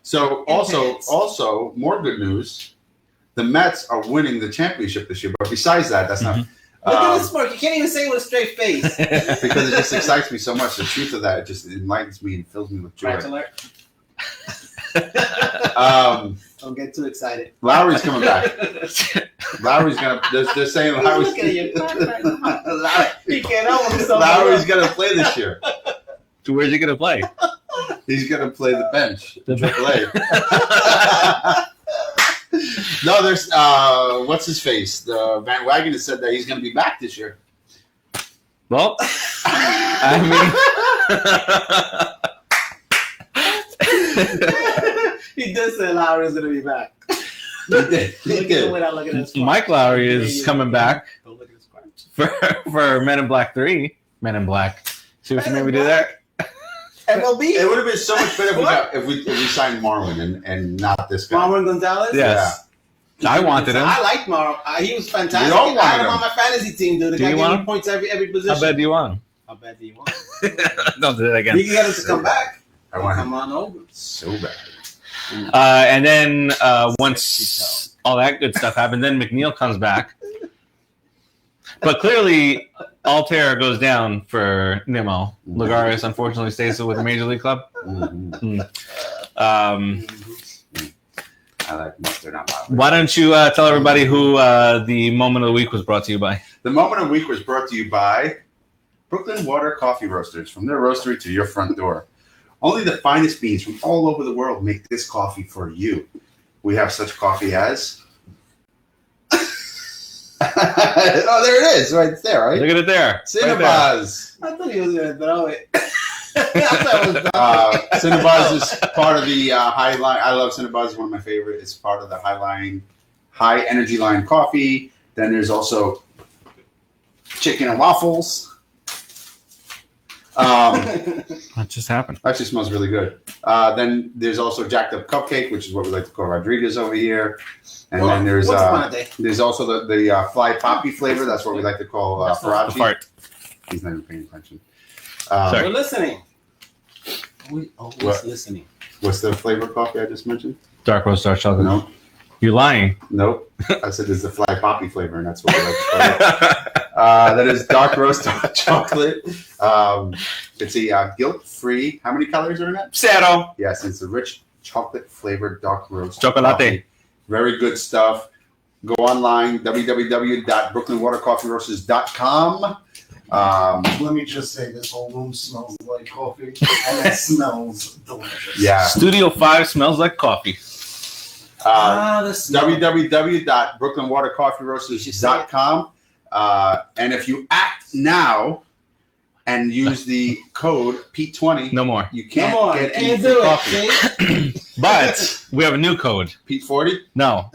So also more good news. The Mets are winning the championship this year. But besides that, that's not. Look at this smirk. You can't even say it with a straight face. Because it just excites me so much. The truth of that, it just enlightens me and fills me with joy. Right alert. Don't get too excited. Lowry's coming back. Lowry's gonna. They're saying Lowry's. Look at you. He can't help himself. Lowry's gonna play this year. So where's he gonna play? He's gonna play the bench. The AAA. No, there's what's his face? The Van Wagenen has said that he's gonna be back this year. Well, I He did say Lowry's going to be back. He did. He did. Without looking at his mean, Mike Lowry is coming back Don't look at his cards. for Men in Black 3. Men in Black. See what you made me do there? MLB. It would have been so much better if we signed Marwin and not this guy. Marwin Gonzalez? Yes. I wanted him. I liked Marwin. He was fantastic. We all wanted I had him him. on my fantasy team, dude. The Do guy you gave want me him? points every position. How bad do you want him? How bad do you want him? Don't do that again. You can get him to come back. I want Come him on over. so bad. And then once all that good stuff happened, then McNeil comes back. But clearly, Altair goes down for Nimmo. Lagares, unfortunately, stays with the Major League club. I like mustard on my. Why don't you tell everybody who the moment of the week was brought to you by? The moment of the week was brought to you by Brooklyn Water Coffee Roasters. From their roastery to your front door. Only the finest beans from all over the world make this coffee for you. We have such coffee as... oh, there it is. Right there, right? Look at it there. Cinnabars. I thought he was going to throw it. Cinnabars is part of the High Line. I love Cinnabars. It's one of my favorite. It's part of the High Energy Line coffee. Then there's also chicken and waffles. What just happened? Actually smells really good. Then there's also Jacked Up Cupcake, which is what we like to call Rodriguez over here. And then there's also the Fly Poppy flavor. That's what we like to call Farace. He's not even paying attention. We're listening. We always listening. What's the flavor of coffee I just mentioned? Dark roast, dark chocolate. No. You're lying. Nope. I said there's the Fly Poppy flavor, and that's what we like to call it. That is dark roast chocolate. It's a guilt-free. How many calories are in it? Zero. Yes, it's a rich chocolate-flavored dark roast. Chocolate. Coffee. Very good stuff. Go online, www.brooklynwatercoffeeroasters.com. Let me just say, this whole room smells like coffee, and it smells delicious. Yeah. Studio 5 smells like coffee. www.brooklynwatercoffeeroasters.com. And if you act now and use the code Pete20, No more. you can't get any free coffee. But we have a new code. Pete40? No.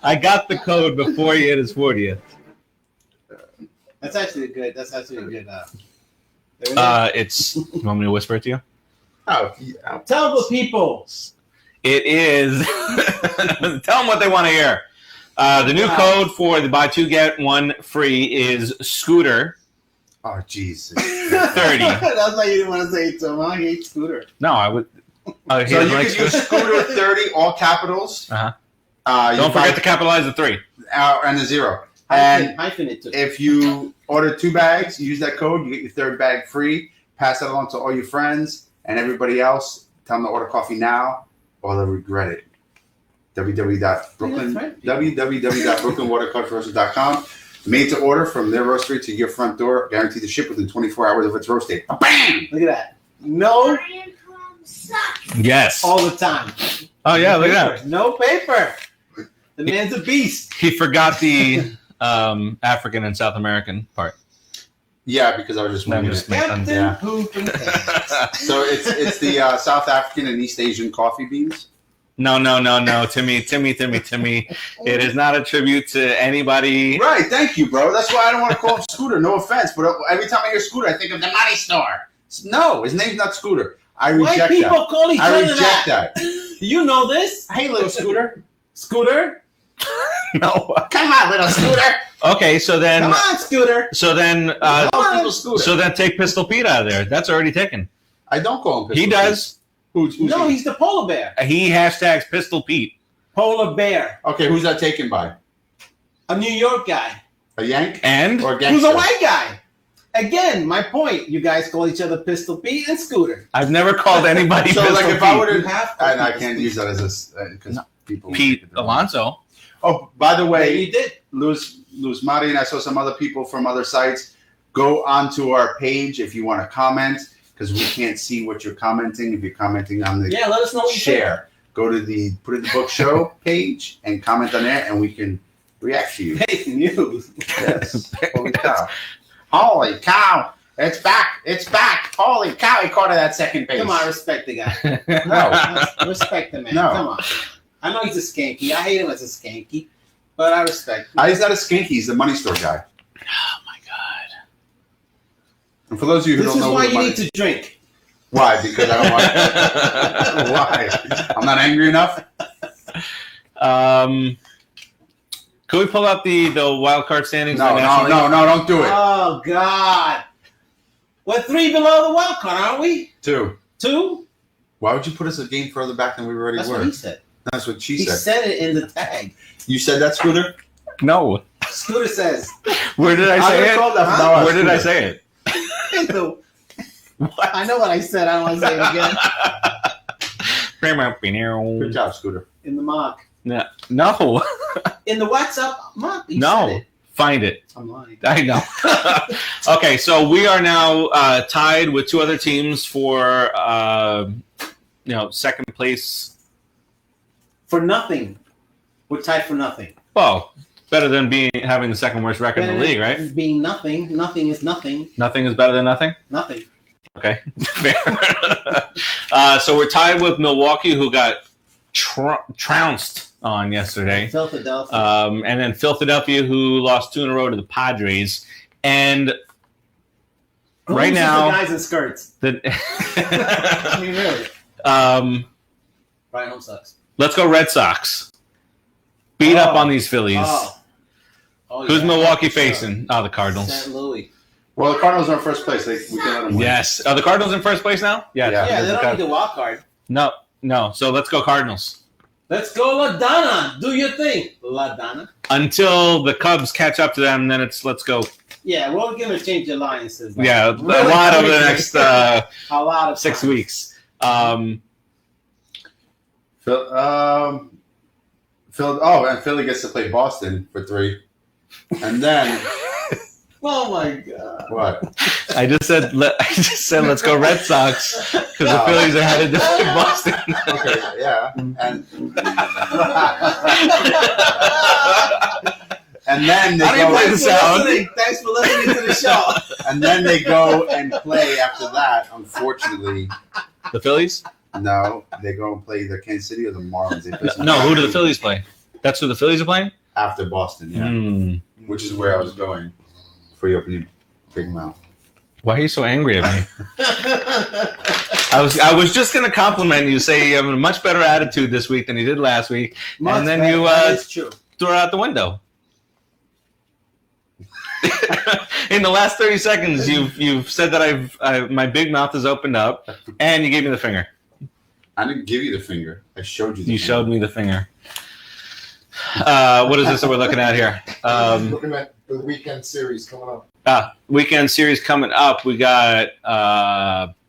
I got the code before he hit his 40th. That's actually good. It's. You want me to whisper it to you? Oh, yeah. Tell the people. It is. Tell them what they want to hear. The new code for the buy two get one free is Scooter. Oh, Jesus. 30. That's why you didn't want to say it to him. I hate Scooter. No, I would. So you can use Scooter 30, all capitals. Uh-huh. Don't forget to capitalize the 3. And the 0. And hyphen it too. if you order 2 bags, use that code, you get your 3rd bag free. Pass that along to all your friends and everybody else. Tell them to order coffee now or they'll regret it. www.brooklynwatercoffeeroasters.com. Made to order from their roastery to your front door. Guaranteed to ship within 24 hours of its roast date. Bam! Look at that. No. Yes. All the time. Oh, yeah, look at that. No paper. The man's a beast. He forgot the African and South American part. Yeah, because I was just wondering. Captain Pooping Pants. So it's the South African and East Asian coffee beans? No. Timmy. It is not a tribute to anybody. Right, thank you, bro. That's why I don't want to call him Scooter. No offense, but every time I hear Scooter, I think of the money store. No, his name's not Scooter. I reject that. Why people call each other reject that. You know this? Hey, little Scooter. Scooter? No. Come on, little Scooter. Okay, so then. Come on, Scooter. So then. Come on, Scooter. So then take Pistol Pete out of there. That's already taken. I don't call him Pistol He does. Who's no, he's the polar bear. He hashtags Pistol Pete. Polar bear. Okay, who's that taken by? A New York guy. A Yank? And? Or a gangster? Who's a white guy. Again, my point. You guys call each other Pistol Pete and Scooter. I've never called anybody So, Pistol like, if Pete. I were to have... I can't use that as a... Because people... Pete Alonso. Oh, by the way... Yeah, you did. Luis Mari and I saw some other people from other sites. Go onto our page if you want to comment, because we can't see what you're commenting. If you're commenting on the let us know what you share, go to the Put in the Book Show page and comment on there, and we can react to you. Fake news. Yes. Holy cow. Holy cow. It's back. It's back. Holy cow. He caught it at second base. Come on, respect the guy. No. Respect the man. No. Come on. I know he's a skanky. I hate him as a skanky, but I respect him. He's not a skanky. He's the money store guy. Oh, my God. And for those of you who This don't is know why who you the need to drink. Why? Because I don't want... Why? I'm not angry enough? Could we pull up the wild card standings? No, don't do it. Oh, God. We're 3 below the wild card, aren't we? 2. 2? Why would you put us a game further back than we already That's were? what he said. That's what she He said. said it in the tag. You said that, Scooter? No. Scooter says. Where did I say it? Where did I say it? I know what I said. I don't want to say it again. Good job, Scooter. In the mock. No. In the WhatsApp mock. He said No. it. Find it. I'm lying. I know. Okay, so we are now tied with 2 other teams for second place. For nothing. We're tied for nothing. Well, better than having the second worst record in the league, right? Being nothing. Nothing is nothing. Nothing is better than nothing? Nothing. Okay, fair. So we're tied with Milwaukee, who got trounced on yesterday. Philadelphia. And then Philadelphia, who lost 2 in a row to the Padres. And right now, the guys in skirts. I mean, really. Brian Home sucks. Let's go Red Sox. Beat up on these Phillies. Who's Milwaukee facing? Oh, the Cardinals. St. Louis. Well, the Cardinals are in first place. We can let them win. Yes. Are the Cardinals in first place now? Yeah, they don't need the wild card. No. So let's go Cardinals. Let's go LaDonna. Do your thing, LaDonna. Until the Cubs catch up to them, then it's let's go. Yeah, we're going to change the alliances. Yeah, a lot over the next a lot of 6 time. weeks. And Philly gets to play Boston for 3. And then Oh my God! what? I just said let's go Red Sox because the Phillies are headed to Boston. Okay, yeah, and then they go. Thanks for listening to the show. And then they go and play after that. Unfortunately, The Phillies? no, they go and play either Kansas City or the Marlins. They play No, who do the Phillies play? That's who the Phillies are playing? after Boston? Yeah, which is where I was going for your opening big mouth. Why are you so angry at me? I was just going to compliment you, say you have a much better attitude this week than you did last week, and then you threw it out the window. In the last 30 seconds, you've said that my big mouth has opened up, and you gave me the finger. I didn't give you the finger. I showed you. You showed me the finger. What is this that we're looking at here? Looking at the weekend series coming up. Weekend series coming up. We got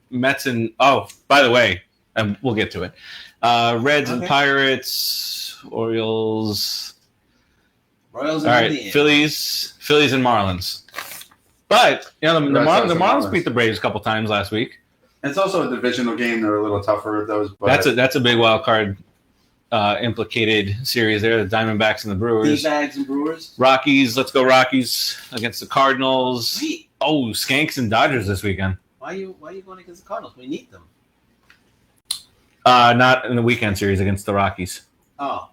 Mets and by the way, we'll get to it. Reds and Pirates, Orioles. Royals. All right, Phillies and Marlins. But the Marlins beat the Braves a couple times last week. It's also a divisional game. They're a little tougher at those. But That's a big wild card implicated series there. The Diamondbacks and the Brewers. D-bags and Brewers. Rockies. Let's go Rockies against the Cardinals. Sweet. Oh, Skanks and Dodgers this weekend. Why are you going against the Cardinals? We need them. Not in the weekend series against the Rockies. Oh.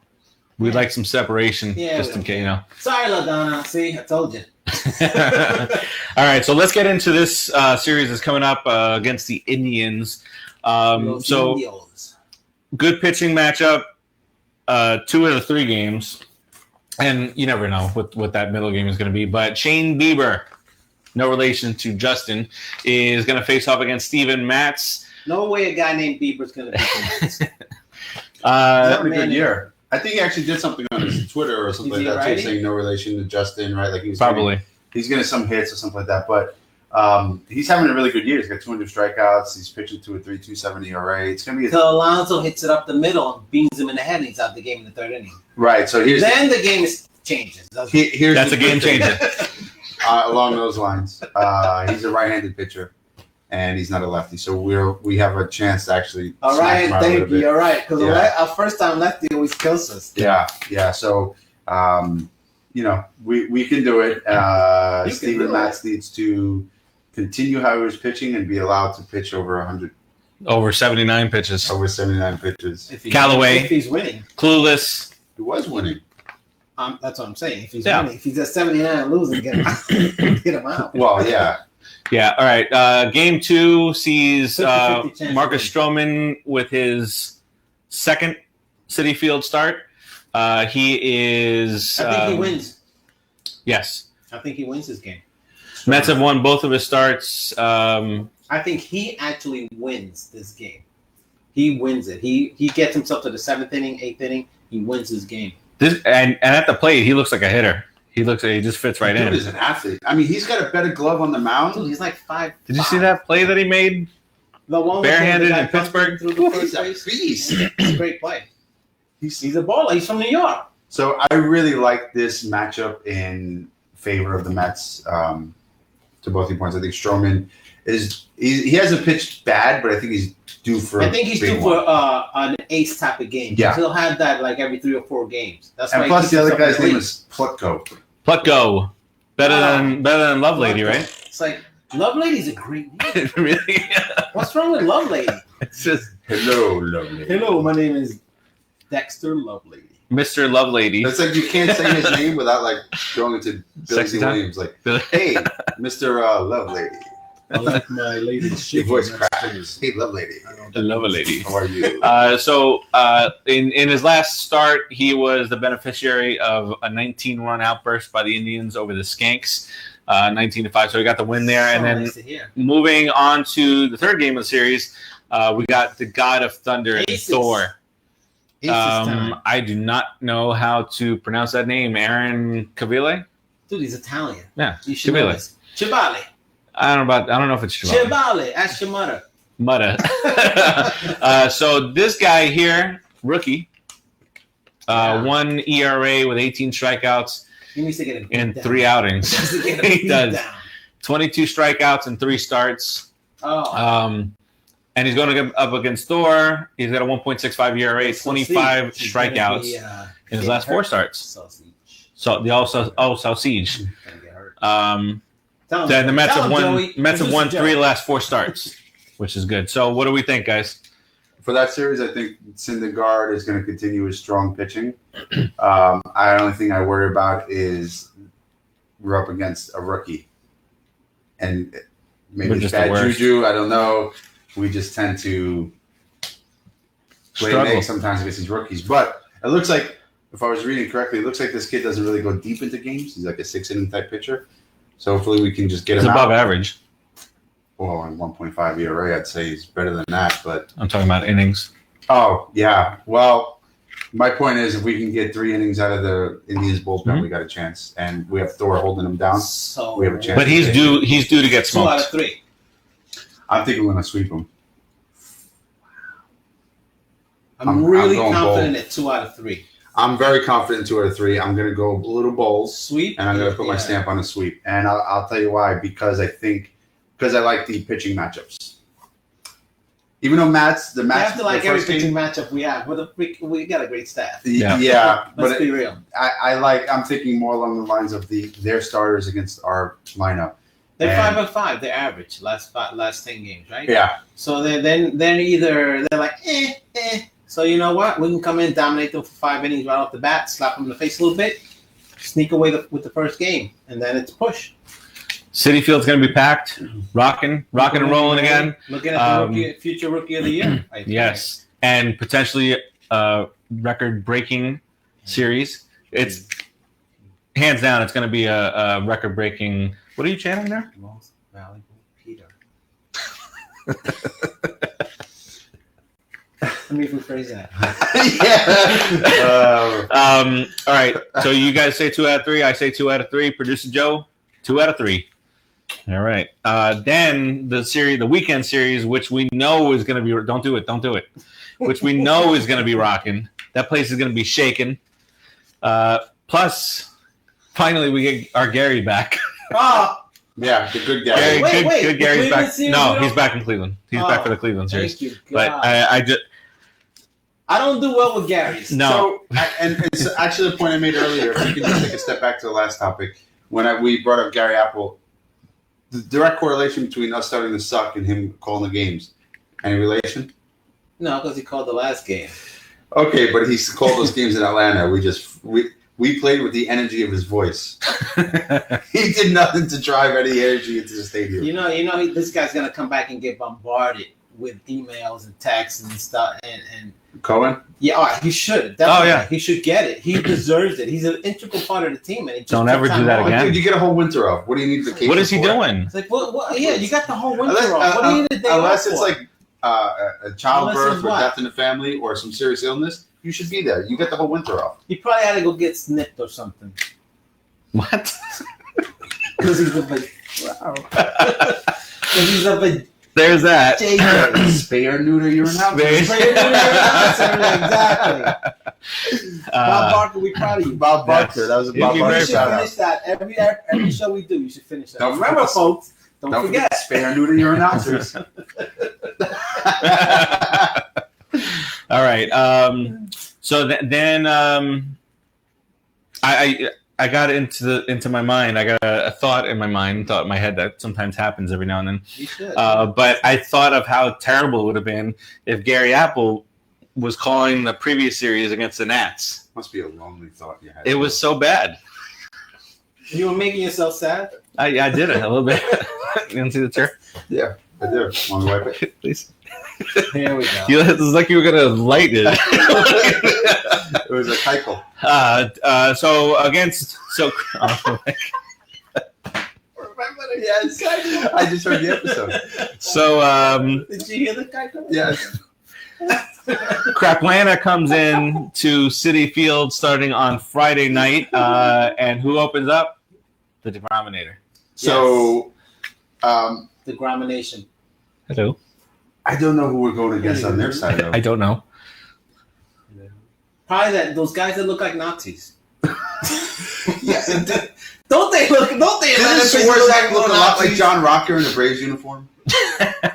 We'd like some separation, just in case, Sorry, LaDonna. See, I told you. All right, so let's get into this series that's coming up against the Indians. Good pitching matchup, 2 out of 3 games. And you never know what that middle game is going to be. But Shane Bieber, no relation to Justin, is going to face off against Steven Matz. No way a guy named Bieber's going to beat him. He's having a good year. I think he actually did something on his Twitter or something like that, too, saying no relation to Justin, right? Like he's getting some hits or something like that. But he's having a really good year. He's got 200 strikeouts. He's pitching to a 3.27 ERA. It's going to be until Alonso hits it up the middle and beans him in the head, and he's out the game in the 3rd inning. Right. So the game changes. That's a game changer. Along those lines, he's a right-handed pitcher. And he's not a lefty, so we have a chance to actually. All right, thank you. All right, because our first time lefty always kills us. Yeah. So, we can do it. Steven Matz needs to continue how he was pitching and be allowed to pitch over 100. Over 79 pitches. Over 79 pitches. Callaway. If he's winning. Clueless. He was winning. That's what I'm saying. If he's winning, if he's at 79 and losing, get him out. Well, yeah. Yeah, all right. Game 2 sees Marcus Stroman with his second Citi Field start. He is... I think he wins. Yes. I think he wins this game. Mets have won both of his starts. I think he actually wins this game. He wins it. He gets himself to the 7th inning, 8th inning. He wins his game. And at the plate, he looks like a hitter. He just fits right in. He's an athlete. I mean, he's got a better glove on the mound. Dude, he's like 5'5". Did you see that play that he made? The one barehanded in Pittsburgh? He's a beast. It's a great play. He's a baller. He's from New York. So I really like this matchup in favor of the Mets. To both your points, I think Stroman he hasn't pitched bad, but I think he's due for. I think he's due for an ace type of game. Yeah, he'll have that like every 3 or 4 games. That's and why. Plus, the other guy's name is Plutko. Plutko, better than Lovelady, right? It's like Lovelady's a great name. Really? What's wrong with Lovelady? It's just hello, Lovelady. Hello, my name is Dexter Lovelady. Mr. Lovelady. It's like you can't say his name without like going into Billy D. Williams. Like, hey, Mr. Lovelady. I like my lady's Your voice cracks. Hey, Lovelady. Lovelady. How are you? In his last start, he was the beneficiary of a 19-run outburst by the Indians over the Skanks, 19-5. So he got the win there. And then moving on to the third game of the series, we got the God of Thunder, Thor. I do not know how to pronounce that name. Aaron Cavile? Dude, he's Italian. Yeah, you should know this. Chivale. I don't know if it's Chivale. Chivale. Ask your mother. So this guy here, rookie, 1 ERA with 18 strikeouts in 3 outings. He does. 22 strikeouts in 3 starts. And he's going to go up against Thor. He's got a 1.65 ERA, 25 strikeouts in his last 4 starts. So the Sausage. Then the Mets have won 3 of the last 4 starts, which is good. So what do we think, guys? For that series, I think Syndergaard is going to continue his strong pitching. The only thing I worry about is we're up against a rookie. And maybe it's bad juju. I don't know. We just tend to play an egg sometimes against these rookies. But it looks like, if I was reading correctly, it looks like this kid doesn't really go deep into games. He's like a 6-inning type pitcher. So hopefully we can just get him out. He's above average. Well, on 1.5 ERA, I'd say he's better than that. But I'm talking about innings. Oh, yeah. Well, my point is if we can get 3 innings out of the Indians bullpen, we got a chance. And we have Thor holding him down. So we have a chance. But he's due to get smoked. 2 out of 3. I'm thinking we're going to sweep him. I'm really confident at 2 out of 3. I'm very confident 2 out of 3. I'm going to go a little bold. Sweep. And I'm going to put my stamp on a sweep. And I'll tell you why. Because I like the pitching matchups. Even though the match. You have to like every pitching matchup we have. We got a great staff. Yeah. Let's be real. I'm thinking more along the lines of their starters against our lineup. They're 5-5. They're average last 10 games, right? Yeah. So they're like eh. So you know what? We can come in, dominate them for 5 innings right off the bat, slap them in the face a little bit, sneak away with the first game, and then it's push. Citi Field's going to be packed, rocking and rolling again. Looking at the future rookie of the year. Yes, and potentially a record-breaking series. It's hands down. It's going to be a record-breaking. What are you chanting there? Most valuable Peter. Let me rephrase that. All right. So you guys say 2 out of 3. I say 2 out of 3. Producer Joe, 2 out of 3. All right. Then the weekend series, which we know is going to be. Don't do it. Which we know is going to be rocking. That place is going to be shaking. Plus, finally, we get our Gary back. Yeah, the good Gary. Good Gary's back. No, he's back in Cleveland. He's back for the Cleveland series. Thank you, but I don't do well with Gary's. No. So, and it's actually the point I made earlier. If we can just take a step back to the last topic, when we brought up Gary Apple, the direct correlation between us starting to suck and him calling the games. Any relation? No, because he called the last game. Okay, but he called those games in Atlanta. We played with the energy of his voice. He did nothing to drive any energy into the stadium. You know, this guy's gonna come back and get bombarded with emails and texts and stuff, and Cohen? Yeah, he should. Definitely. He should get it. He deserves it. He's an integral part of the team, and he just Don't ever do that again. Dude, you get a whole winter off. What do you need vacation? What is he doing? It's like, what? Yeah, you got the whole winter off. What do you need a day unless off it's for? like a childbirth or what? death in the family or some serious illness, you should be there. You get the whole winter off. He probably had to go get snipped or something. What? Because he's a big. Wow. Because he's a big. There's that. Spay or neuter your announcer. Exactly. Bob Barker, we proud of you. Bob Barker. That was a Bob Barker. You should finish that. Every show we do, you should finish that. Remember, folks, don't forget. Spay or neuter your announcers. All right. So then I got into my mind. I got a thought in my mind, thought in my head that sometimes happens every now and then. You should. But I thought of how terrible it would have been if Gary Apple was calling the previous series against the Nats. Must be a lonely thought you had. It was so bad. You were making yourself sad? I did it a little bit. You want to see the chair? Yeah, I do. Want to wipe it? Please. Here we go. It was like you were going to light it. It was a cycle. So against Yes, I just heard the episode. So did you hear the guy? Yes. Craplana comes in to Citi Field starting on Friday night, and who opens up? The Degrominator. So, the Gromination. Hello. I don't know who we're going against on their side, though. I don't know. Probably those guys that look like Nazis. Yeah. Don't they look? Don't they? Didn't Swarzak look a lot like John Rocker in the Braves uniform?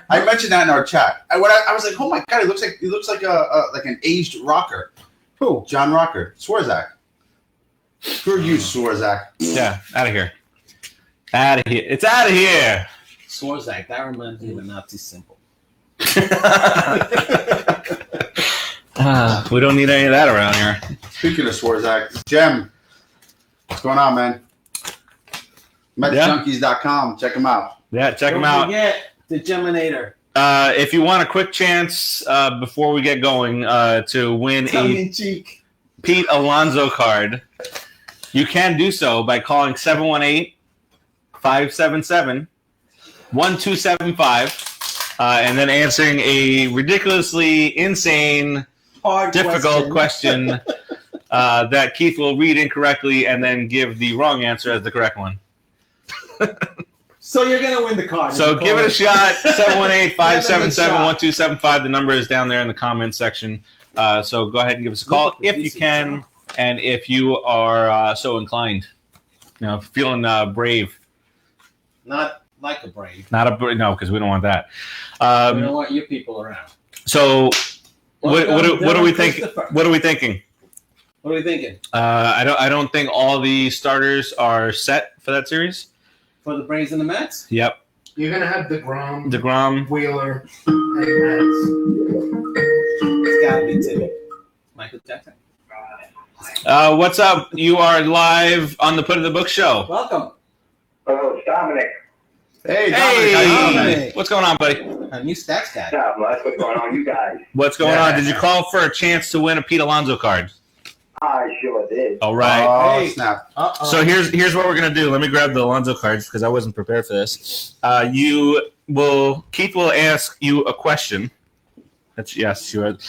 I mentioned that in our chat. I was like, oh my god, he looks like an aged rocker. Who? John Rocker. Swarzak. Screw you, Swarzak. Yeah, out of here. Out of here. It's out of here. Swarzak. That reminds me of a Nazi symbol. We don't need any of that around here. Speaking of Swarzak, Jem, what's going on, man? MetsJunkies.com. Check them out. Yeah, check them Don't out. forget the Geminator. If you want a quick chance before we get going to win a Pete Alonso card, you can do so by calling 718-577-1275 and then answering a ridiculously insane, difficult question that Keith will read incorrectly and then give the wrong answer as the correct one. So you're going to win the card. So give it a shot. 718-577-1275. The number is down there in the comments section. So go ahead and give us a call if you can and if you are so inclined. You know, feeling brave. Not like a brave. No, because we don't want that. We don't want your people around. So what are we thinking? What are we thinking? What are we thinking? I don't think all the starters are set for that series. For the Braves and the Mets? Yep. You're going to have DeGrom, Wheeler, and Mets. It's got to be Timmy. Michael Jackson. what's up? You are live on the Put in the Book show. Welcome. Oh, it's Dominic. Hey, Dominic. What's going on, buddy? A new stats guy. Not much. What's going on, you guys? What's going on? Did you call for a chance to win a Pete Alonso card? I sure did. All right. Oh, snap. So here's what we're gonna do. Let me grab the Alonso cards because I wasn't prepared for this. Keith will ask you a question. That's yes, you would.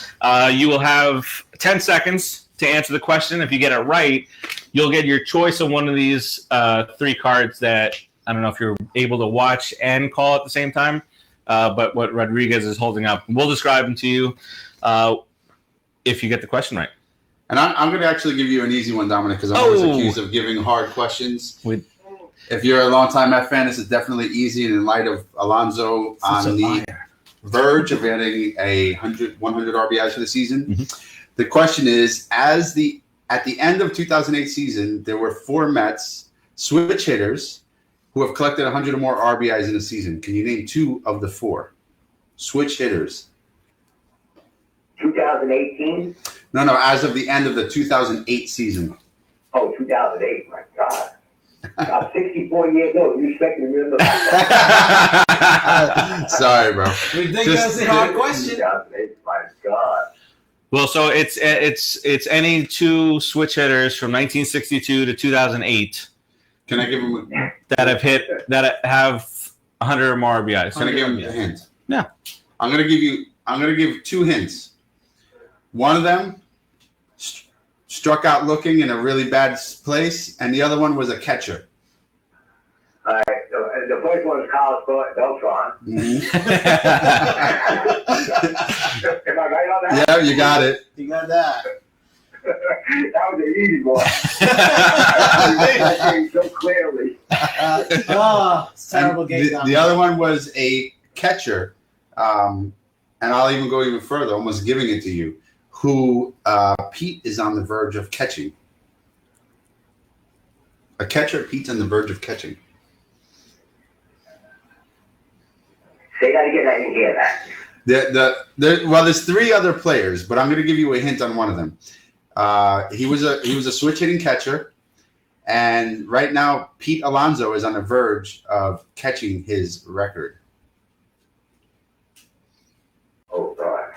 You will have 10 seconds to answer the question. If you get it right, you'll get your choice of one of these three cards that I don't know if you're able to watch and call at the same time. But what Rodriguez is holding up, we'll describe them to you if you get the question right. And I'm going to actually give you an easy one, Dominic, because I'm always accused of giving hard questions. If you're a longtime Met fan, this is definitely easy. And in light of Alonso on the verge of adding 100 RBIs for the season, the question is, at the end of 2008 season, there were 4 Mets switch hitters who have collected 100 or more RBIs in a season. Can you name 2 of the 4 switch hitters? 2018? No, as of the end of the 2008 season. Oh, 2008. My God. I'm 64 years old. You expect me to remember? Sorry, bro. Ridiculously hard question. 2008. My God. Well, so it's any two switch hitters from 1962 to 2008 Can I give him? that have 100 or more RBIs. Can I give him a hint? Yeah. I'm gonna give 2 hints. One of them struck out looking in a really bad place, and the other one was a catcher. All right. The first one is Carlos Beltran. Mm-hmm. Am I right on that? Yeah, you got it. You got that. That was an easy one. I think so clearly. It's terrible game. The other one was a catcher, and I'll even go even further, almost giving it to you, who Pete is on the verge of catching. A catcher Pete's on the verge of catching. Say that again. I didn't hear that. There's 3 other players, but I'm going to give you a hint on one of them. He was a switch hitting catcher, and right now Pete Alonso is on the verge of catching his record. Oh God.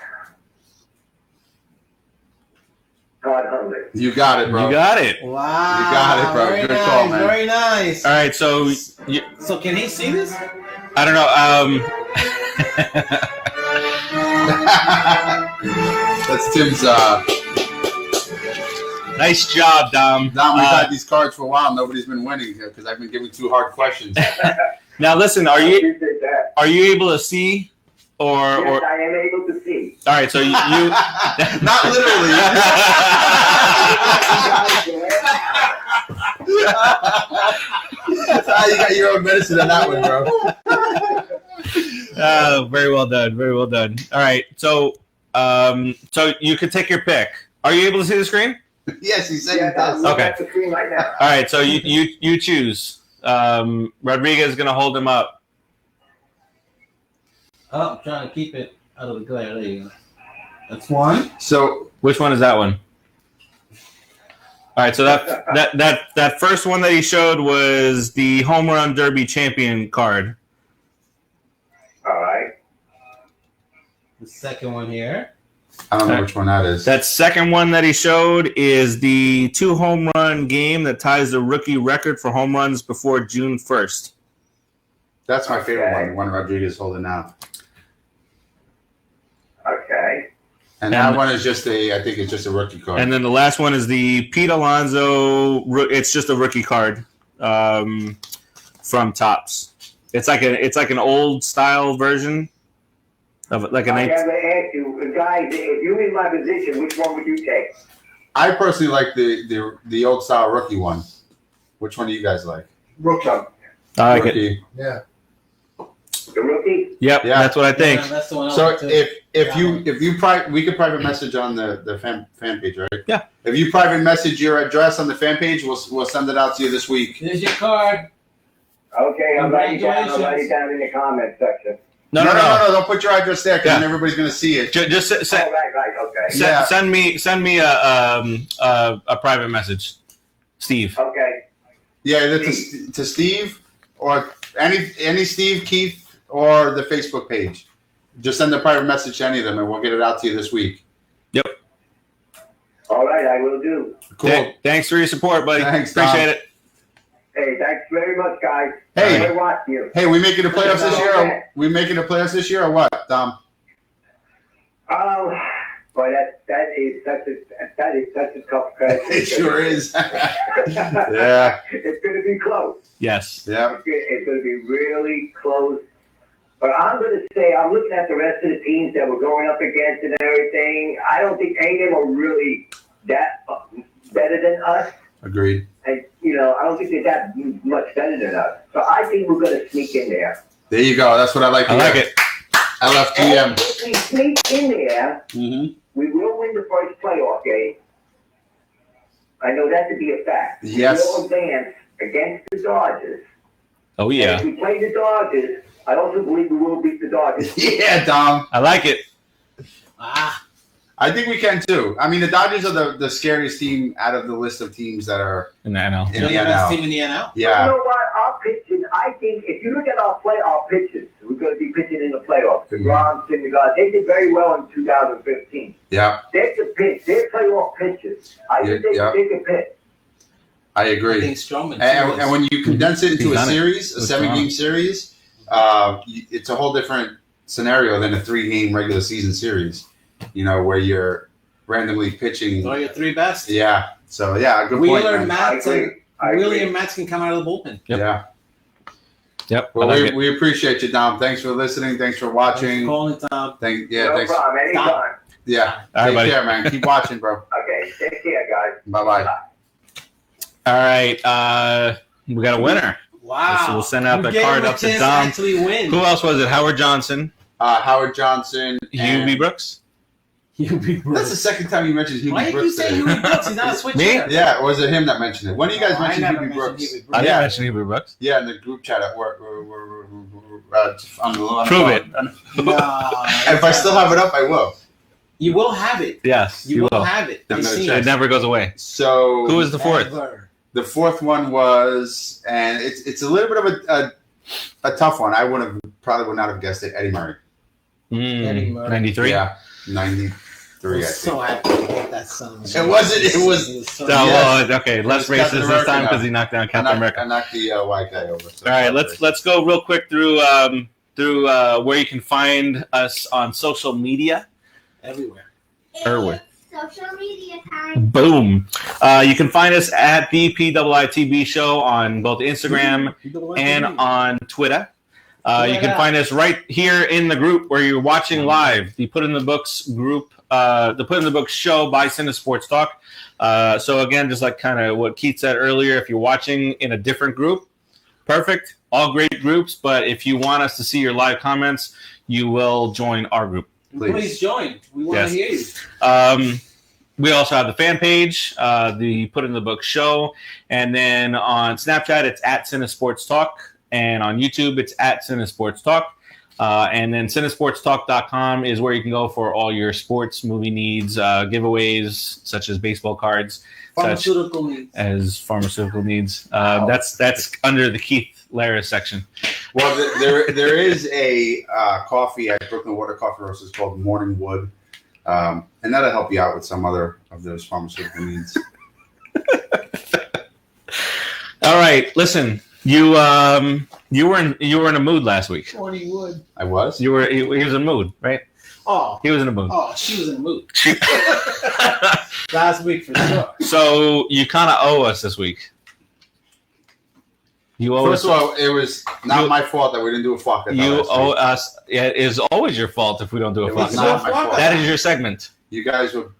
Todd Hundley. You got it, bro. You got it. Wow. You got it, bro. Very Good nice. call, man. Very nice. All right, so So can he see this? I don't know. That's Tim's. Nice job, Dom. Dom, we've had these cards for a while. Nobody's been winning because I've been giving 2 hard questions. Now listen, are I you appreciate that. able to see or Yes, I am able to see. all right? So you Not literally. You got your own medicine on that one, bro. Very well done. Very well done. All right, so you could take your pick. Are you able to see the screen? Yes, he said Yeah, he does. I'm Okay. at the screen right now. All right, so you choose. Rodriguez is gonna hold him up. Oh, I'm trying to keep it out of the glare. There you go. That's one. So Which one is that one? All right, so that first one that he showed was the home run derby champion card. All right. The second one here. I don't know which one that is. That second one that he showed is the 2 home run game that ties the rookie record for home runs before June 1st. That's my favorite one. The one Rodriguez holding now. Okay. And that one is I think it's just a rookie card. And then the last one is the Pete Alonso. It's just a rookie card from Topps. It's like an old style version of like a I 19. have to ask you, guys, if you were in my position, which one would you take? I personally like the old style rookie one. Which one do you guys like? Rookie. I like it. Rookie. Yeah. The rookie? Yep, Yeah. that's what I think. Yeah, that's the one. I So like too. we could private message on the fan page, right? Yeah. If you private message your address on the fan page, we'll send it out to you this week. Here's your card. Okay, I'll write it down. I'll Congratulations. write it down in the comment section. No. Don't put your address there because Yeah. then everybody's gonna see it. Just Oh, right, okay. Yeah. send me a private message, Steve. Okay. Yeah, either to Steve or any Steve, Keith, or the Facebook page. Just send a private message to any of them, and we'll get it out to you this week. Yep. All right, I will do. Cool. Thanks for your support, buddy. Thanks, Tom. Appreciate it. Hey, thanks very much, guys. Hey. I watch you. Hey, we making the playoffs this year? Okay. We making the playoffs this year or what, Dom? Boy, that is such a tough question. It sure is. Yeah. It's going to be close. Yes. Yeah. It's going to be really close. But I'm going to say, I'm looking at the rest of the teams that we're going up against and everything. I don't think any of them are really that better than us. Agreed. And, I don't think they're that much better than us. So I think we're going to sneak in there. There you go. That's what I like to I like hear. it. LFGM. And if we sneak in there, Mm-hmm. we will win the first playoff game. I know that to be a fact. Yes. We will advance against the Dodgers. Oh And yeah, if we play the Dodgers, I also believe we will beat the Dodgers. Yeah, Dom. I like it. I think we can too. I mean, the Dodgers are the scariest team out of the list of teams that are In the NL. in You're the the best NL. team in the NL. You Yeah. know what? Our pitching I think if you look at our pitchers, we're going to be pitching in the playoffs. The Groms, Syndergaard, they did very well in 2015. Yeah. They could pitch. They're playoff pitchers. I think they could pitch. I agree. I think Stroman. And when you condense it into a series, a 7-game series, it's a whole different scenario than a 3-game regular season series. Where you're randomly pitching. Throw your 3 best. Yeah. So good Wheeler point. and Matz. Willie and Matz can come out of the bullpen. Yep. Yeah. Yep. Well, we appreciate you, Dom. Thanks for listening. Thanks for watching. Calling Tom. Thanks. No problem. Anytime. Yeah. All right, Take buddy. care, man. Keep watching, bro. Okay. Take care, guys. Bye-bye. All right. We got a winner. Wow. So we'll send out the card up to chance Dom. Actually win. Who else was it? Howard Johnson. Howard Johnson. Hugh B. Brooks. That's the second time you mentioned Hugh Why B. did you Brooks say today. Hugh B. Brooks? He's not a switch Me? hitter. Yeah, or was it him that mentioned it? When do you guys No, I mention never Hugh B. mentioned Brooks? Hugh B. I didn't Yeah. mention Hugh B. Brooks. Yeah, in the group chat at work. On the Prove it. No. If I still have it up, I will. You will have it. Yes, You will have it. I'm I've gonna seen check. It never goes away. So Who was the fourth? Ever. the fourth one was, and it's a little bit of a tough one. I probably would not have guessed it. Eddie Murray. Eddie Murray. 93? Yeah, 93. I I'm think. so happy to get that son. It wasn't. It was. so So, Yes. okay, less It was Captain racist this America time now. because he knocked down Captain America. I knocked the white guy over. So All right, let's go real quick through where you can find us on social media. everywhere. Erwin. Social media time. Boom. You can find us at the PIITB Show on both Instagram and on Twitter. You can find us right here in the group where you're watching live. The Put in the Books group, the Put in the Books show by CineSportsTalk. So again, just like kind of what Keith said earlier, if you're watching in a different group, perfect. All great groups. But if you want us to see your live comments, you will join our group. Please join. We want to hear you. We also have the fan page, the Put in the Book show, and then on Snapchat it's at CineSportsTalk, and on YouTube it's at CineSportsTalk, and then CineSportsTalk.com is where you can go for all your sports movie needs, giveaways such as baseball cards, Pharmaceutical needs. as pharmaceutical needs. That's under the Keith Lara section. Well, there is a coffee at Brooklyn Water Coffee Roasters called Morning Wood, and that'll help you out with some other of those pharmaceutical needs. All right, listen. You were in a mood last week. Morning Wood. I was. He was in a mood, right? Oh. He was in a mood. Oh, she was in the mood. Last week for sure. So you kind of owe us this week. You owe First us. of all, it was not my fault that we didn't do a Fwakata. You owe us. It is always your fault if we don't do a It was Fwakata. not my fault. That is your segment. You guys were.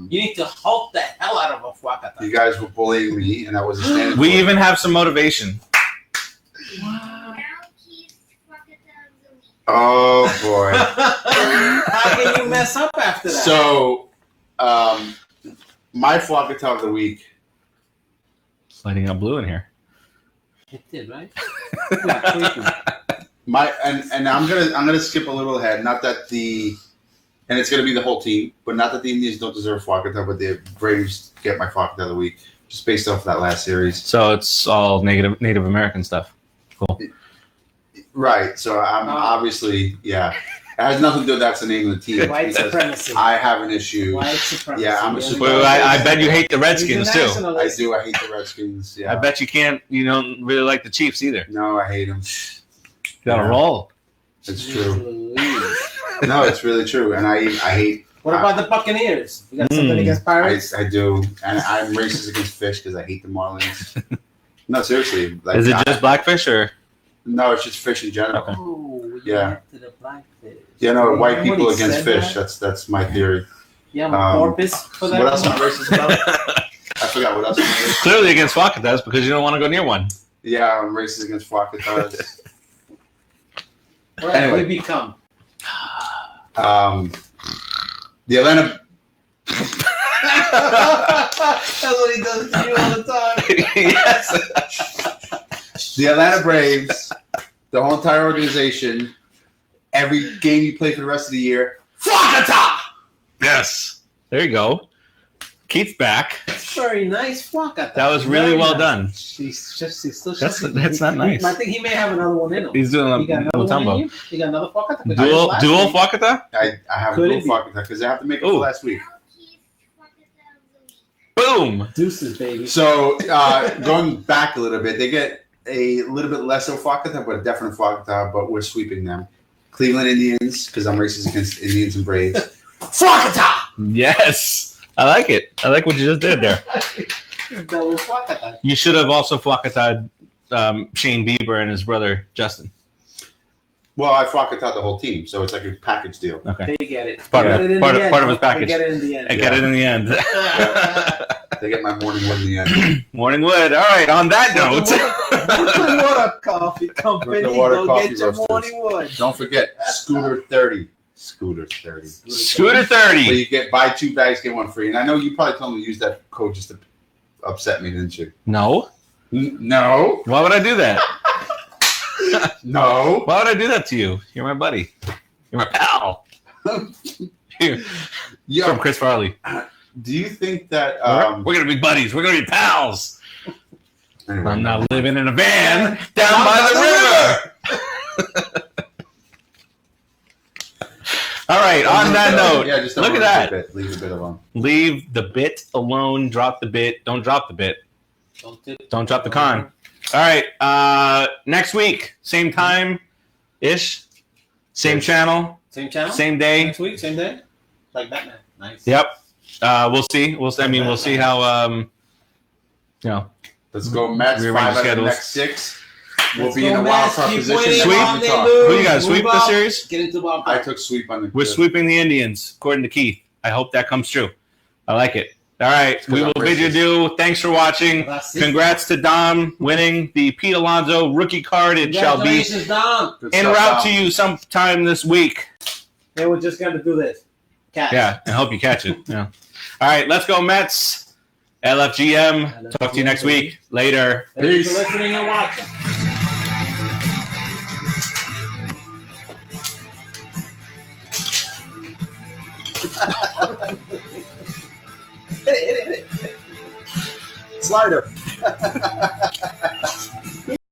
You need to Hulk the hell out of a Fwakata. You guys were bullying me, and I wasn't standing. We for it. even have some motivation. Wow. Now Keith's Fwakata of the week. Oh boy. How can you mess up after that? So, my Fwakata of the week. It's lighting up blue in here. It did, right? And I'm gonna skip a little ahead. Not that and it's gonna be the whole team, but not that the Indians don't deserve Fwakata, but the Braves get my Fwakata of the week just based off that last series. So it's all Native American stuff. Cool. Right. So I'm obviously It has nothing to do with that's the name of the team. White because supremacy. I have an issue. White supremacy. Yeah, I'm a Yeah. super- Wait, I bet you hate the Redskins He's a too. I nationalist. do. I hate the Redskins. Yeah. I bet you don't really like the Chiefs either. No, I hate them. You gotta Yeah. roll. It's true. Louise. No, it's really true. And I hate. What about the Buccaneers? You got something against Pirates? I do, and I'm racist against fish because I hate the Marlins. No, seriously. Like, Is it just Blackfish or? No, it's just fish in general. Okay. Oh, Yeah. To the blackfish. You know, white Remember people when he against said fish. that? That's my theory. Yeah, I'm porpoise for that. What else am I racist about? I forgot what else I'm racist. Clearly against Fwakatas because you don't want to go near one. Yeah, I'm racist against Fwakatas. What have Anyway. we become? The Atlanta. That's what he does to you all the time. Yes. The Atlanta Braves, the whole entire organization, every game you play for the rest of the year, Fwakata! Yes. There you go. Keith's back. It's very nice, Fwakata. That was really well done. She's still. That's not nice. I think he may have another one in him. He's doing You got a another one in Mutombo. you? You got another Fwakata? Dual Fwakata? I have Could a it little be? Fwakata because I have to make it for last week. Boom. Deuces, baby. So going back a little bit, they get a little bit less of Fwakata, but a definite Fwakata, but we're sweeping them. Cleveland Indians, because I'm racist against Indians and Braves. Fwakata! Yes. I like it. I like what you just did there. Double Fwakata. You should have also Fwakata'd Shane Bieber and his brother Justin. Well, I Fwakata the whole team, so it's like a package deal. Okay. They get it. Part They of get it in part the of- end. part of his package. They get it in the end. I get it in the end. They get my morning wood in the end. Morning wood. All right. On that note, Brooklyn Water Coffee Company. Brooklyn Water Go Coffee get your Roasters. morning wood. Don't forget, Scooter 30. Scooter 30. Scooter Where 30. you get buy 2 bags, get 1 free. And I know you probably told me to use that code just to upset me, didn't you? No. No. Why would I do that? No. Why would I do that to you? You're my buddy. You're my pal. Yo, From Chris Farley. do you think that We're gonna be buddies. We're gonna be pals. anyway, I'm not living in a van down by the river. All right. On that note, yeah, just don't look at ruin that. the bit. Leave the bit alone. Leave the bit alone. Drop the bit. Don't drop the bit. Don't drop the con. All right. Next week, same time ish, same channel, Same channel? same day. Next week, same day? Like Batman. Nice. Yep. We'll see. I mean, we'll see how. Let's go Mets. Rearrange 5 out of the schedules. next 6. We'll Let's be go in a wild Mets. card Keep position. winning. Sweep. Then we They talk. lose. Who you got? Move Sweep the up. series? Get into wild I card. took sweep on the. We're sweeping the Indians, according to Keith. I hope that comes true. I like it. All right. We will bid you adieu. Thanks for watching. Congrats to Dom winning the Pete Alonso rookie card. It shall be Congratulations, Dom. Good en stuff, route Dom. to you sometime this week. They were just going to do this. Catch. Yeah, I hope you catch it. Yeah. All right, let's go Mets. LFGM. Talk to you next week. Later. Thank you Peace. for listening and watching. Hit it. Slider.